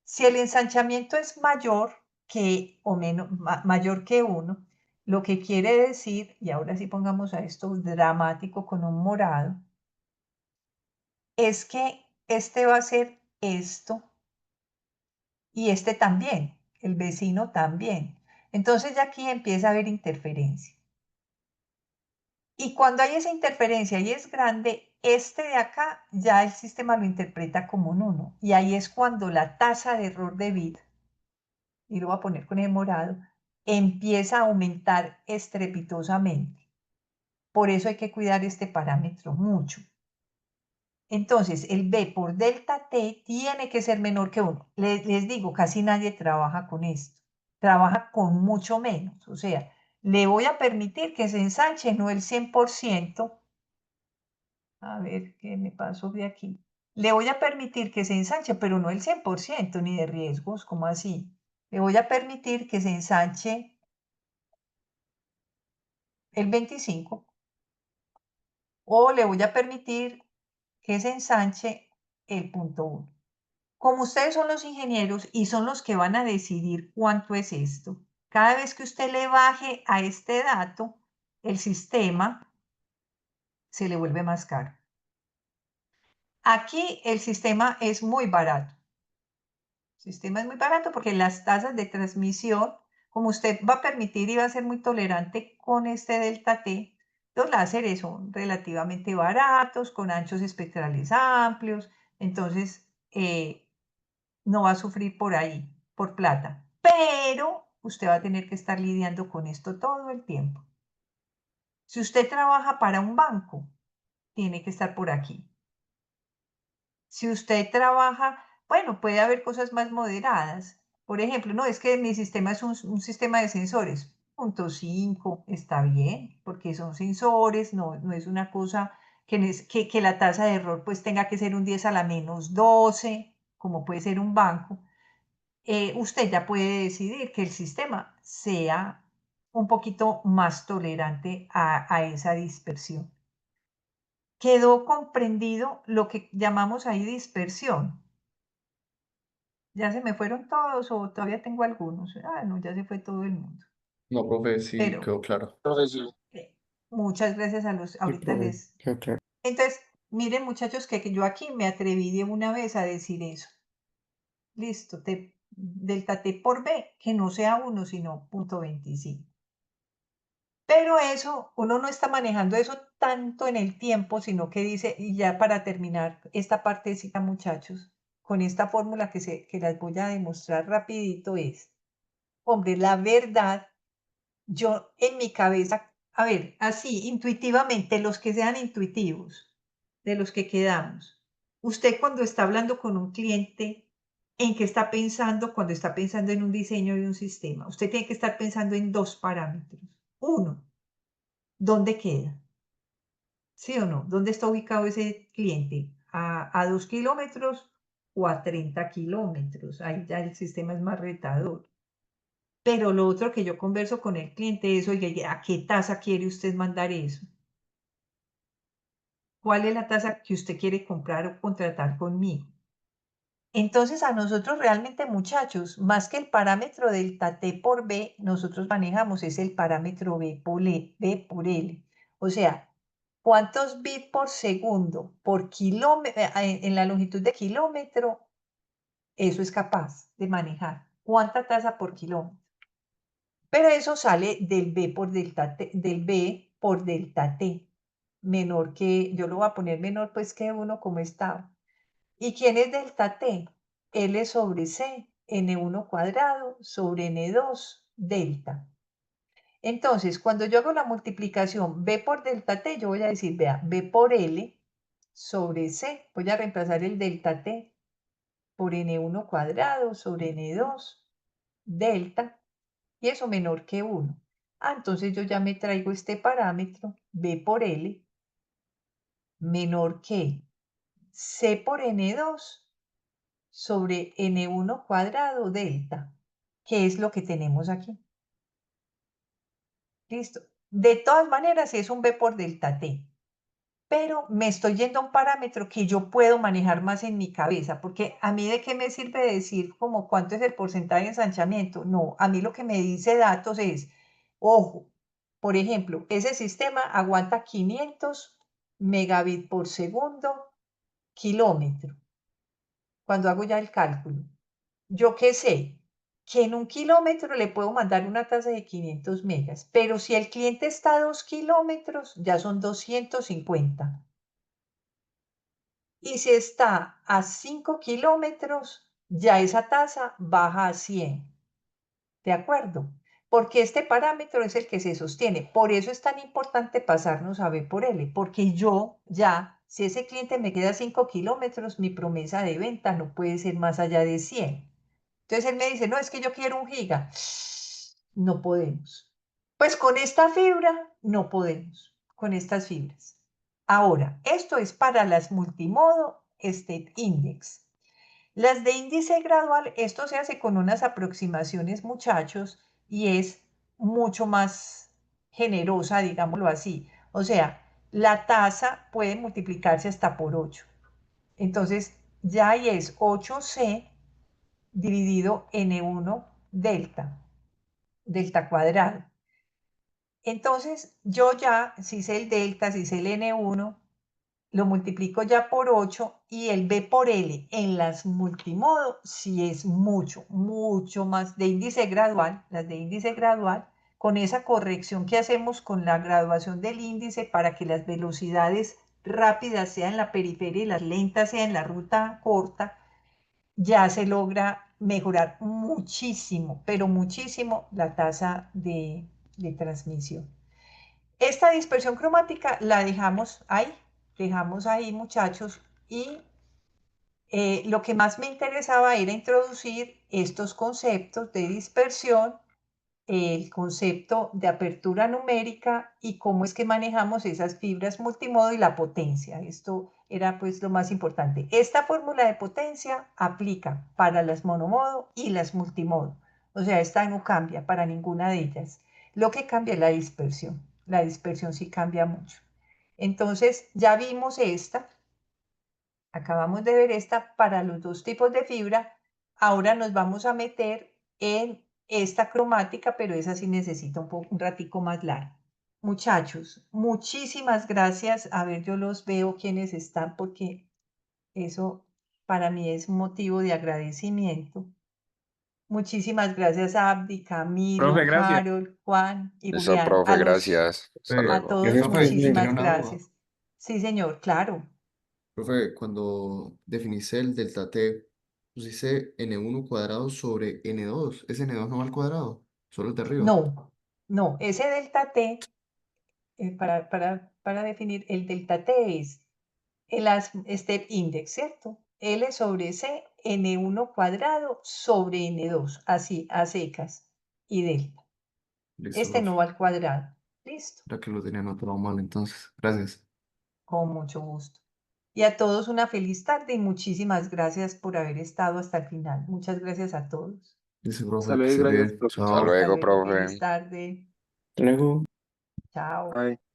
Speaker 1: Si el ensanchamiento es mayor que o menos, mayor que 1, lo que quiere decir, y ahora sí pongamos a esto dramático con un morado, es que este va a ser esto y este también, el vecino también. Entonces ya aquí empieza a haber interferencia. Y cuando hay esa interferencia y es grande, este de acá ya el sistema lo interpreta como un 1. Y ahí es cuando la tasa de error de bit, y lo voy a poner con el morado, empieza a aumentar estrepitosamente. Por eso hay que cuidar este parámetro mucho. Entonces, el B por delta T tiene que ser menor que 1. Les digo, casi nadie trabaja con esto. Trabaja con mucho menos. O sea, le voy a permitir que se ensanche, no el 100%. A ver, ¿qué me pasó de aquí? Le voy a permitir que se ensanche, pero no el 100%, ni de riesgos, ¿cómo así? Le voy a permitir que se ensanche el 25, o le voy a permitir que se ensanche el punto 1. Como ustedes son los ingenieros y son los que van a decidir cuánto es esto, cada vez que usted le baje a este dato, el sistema se le vuelve más caro. Aquí el sistema es muy barato. El sistema es muy barato porque las tasas de transmisión, como usted va a permitir y va a ser muy tolerante con este delta T, los láseres son relativamente baratos, con anchos espectrales amplios, entonces no va a sufrir por ahí, por plata. Pero usted va a tener que estar lidiando con esto todo el tiempo. Si usted trabaja para un banco, tiene que estar por aquí. Si usted trabaja, bueno, puede haber cosas más moderadas. Por ejemplo, no, es que mi sistema es un sistema de sensores. Punto 5 está bien, porque son sensores, no es una cosa que la tasa de error pues tenga que ser un 10 a la menos 12, como puede ser un banco. Usted ya puede decidir que el sistema sea un poquito más tolerante a esa dispersión. Quedó comprendido lo que llamamos ahí dispersión. ¿Ya se me fueron todos o todavía tengo algunos? Ah, no, ya se fue todo el mundo.
Speaker 3: No, profe, sí
Speaker 1: Pero
Speaker 3: quedó claro.
Speaker 1: muchas gracias a los,
Speaker 9: Sí,
Speaker 1: ahorita
Speaker 9: profe,
Speaker 1: les...
Speaker 9: quedó claro.
Speaker 1: Entonces, miren muchachos que yo aquí me atreví de una vez a decir eso. Listo, delta T por B, que no sea 1, sino 0.25. Pero eso, uno no está manejando eso tanto en el tiempo, sino que dice, y ya para terminar esta partecita, muchachos, con esta fórmula que las voy a demostrar rapidito es, hombre, la verdad, yo en mi cabeza, a ver, así, intuitivamente, los que sean intuitivos, de los que quedamos. Usted cuando está hablando con un cliente, ¿en qué está pensando cuando está pensando en un diseño de un sistema? Usted tiene que estar pensando en dos parámetros. Uno, ¿dónde queda? ¿Sí o no? ¿Dónde está ubicado ese cliente? ¿A 2 kilómetros o a 30 kilómetros? Ahí ya el sistema es más retador. Pero lo otro que yo converso con el cliente es, oye, ¿a qué tasa quiere usted mandar eso? ¿Cuál es la tasa que usted quiere comprar o contratar conmigo? Entonces, a nosotros realmente, muchachos, más que el parámetro delta T por B, nosotros manejamos es el parámetro B por L. O sea, ¿cuántos bits por segundo por kilómetro en la longitud de kilómetro? Eso es capaz de manejar. ¿Cuánta tasa por kilómetro? Pero eso sale del B por delta T, del B por delta T, menor que, yo lo voy a poner menor pues que 1 como estaba. ¿Y quién es delta T? L sobre C, N1 cuadrado sobre N2 delta. Entonces, cuando yo hago la multiplicación B por delta T, yo voy a decir, vea, B por L sobre C, voy a reemplazar el delta T por N1 cuadrado sobre N2 delta, y eso menor que 1. Ah, entonces yo ya me traigo este parámetro, B por L, menor que C por N2 sobre N1 cuadrado delta, que es lo que tenemos aquí. Listo. De todas maneras, es un B por delta T. pero me estoy yendo a un parámetro que yo puedo manejar más en mi cabeza, porque a mí de qué me sirve decir como cuánto es el porcentaje de ensanchamiento. No, a mí lo que me dice datos es, ojo, por ejemplo, ese sistema aguanta 500 megabits por segundo, kilómetro, cuando hago ya el cálculo. Yo qué sé, que en un kilómetro le puedo mandar una tasa de 500 megas, pero si el cliente está a 2 kilómetros, ya son 250. Y si está a 5 kilómetros, ya esa tasa baja a 100. ¿De acuerdo? Porque este parámetro es el que se sostiene. Por eso es tan importante pasarnos a B por L, porque yo ya, si ese cliente me queda a 5 kilómetros, mi promesa de venta no puede ser más allá de 100. Entonces él me dice, no, es que yo quiero 1 giga. No podemos. Pues con esta fibra no podemos, con estas fibras. Ahora, esto es para las multimodo Step Index. Las de índice gradual, esto se hace con unas aproximaciones, muchachos, y es mucho más generosa, digámoslo así. O sea, la tasa puede multiplicarse hasta por 8. Entonces, ya ahí es 8C dividido N1 delta, delta cuadrado. Entonces, yo ya, si sé el delta, si sé el N1, lo multiplico ya por 8 y el B por L en las multimodo sí es mucho, mucho más de índice gradual, las de índice gradual, con esa corrección que hacemos con la graduación del índice para que las velocidades rápidas sean en la periferia y las lentas sean en la ruta corta, ya se logra mejorar muchísimo, pero muchísimo la tasa de transmisión. Esta dispersión cromática la dejamos ahí, muchachos, y lo que más me interesaba era introducir estos conceptos de dispersión, el concepto de apertura numérica y cómo es que manejamos esas fibras multimodo y la potencia. Esto era pues lo más importante. Esta fórmula de potencia aplica para las monomodo y las multimodo. O sea, esta no cambia para ninguna de ellas. Lo que cambia es la dispersión. La dispersión sí cambia mucho. Entonces, ya vimos esta. Acabamos de ver esta para los dos tipos de fibra. Ahora nos vamos a meter en esta cromática, pero esa sí necesita un ratico más largo. Muchachos, muchísimas gracias. A ver, yo los veo quienes están porque eso para mí es un motivo de agradecimiento. Muchísimas gracias a Abdi, Camilo,
Speaker 2: Profe, gracias.
Speaker 1: Harold, Juan y
Speaker 10: Eso,
Speaker 1: Julián.
Speaker 10: profe, gracias. Hasta
Speaker 1: A
Speaker 10: luego.
Speaker 1: todos
Speaker 9: Gracias,
Speaker 3: Profe,
Speaker 9: profe.
Speaker 3: tenía
Speaker 1: muchísimas
Speaker 3: una duda.
Speaker 1: gracias. Sí, señor, claro.
Speaker 3: Profe, cuando definiste el delta T, pusiste N1 cuadrado sobre N2. Ese N2 no va al cuadrado, solo el de arriba.
Speaker 1: No, ese delta T, para definir, el delta T es el step index, ¿cierto? L sobre C, N1 cuadrado sobre N2, así, a secas, y delta.
Speaker 3: Listo,
Speaker 1: Este no
Speaker 3: profe.
Speaker 1: va al cuadrado. Listo,
Speaker 3: Era que lo tenían otro mal, entonces. Gracias.
Speaker 1: con mucho gusto. Y a todos una feliz tarde y muchísimas gracias por haber estado hasta el final. Muchas gracias a todos.
Speaker 3: Dice, profe, que
Speaker 4: Saludos y
Speaker 3: estés
Speaker 4: gracias,
Speaker 3: bien.
Speaker 4: profe.
Speaker 10: Hasta
Speaker 3: Chao.
Speaker 1: Hasta
Speaker 10: luego,
Speaker 1: luego, feliz
Speaker 10: profe.
Speaker 1: tarde.
Speaker 9: Hasta luego.
Speaker 1: Chao.
Speaker 4: Bye.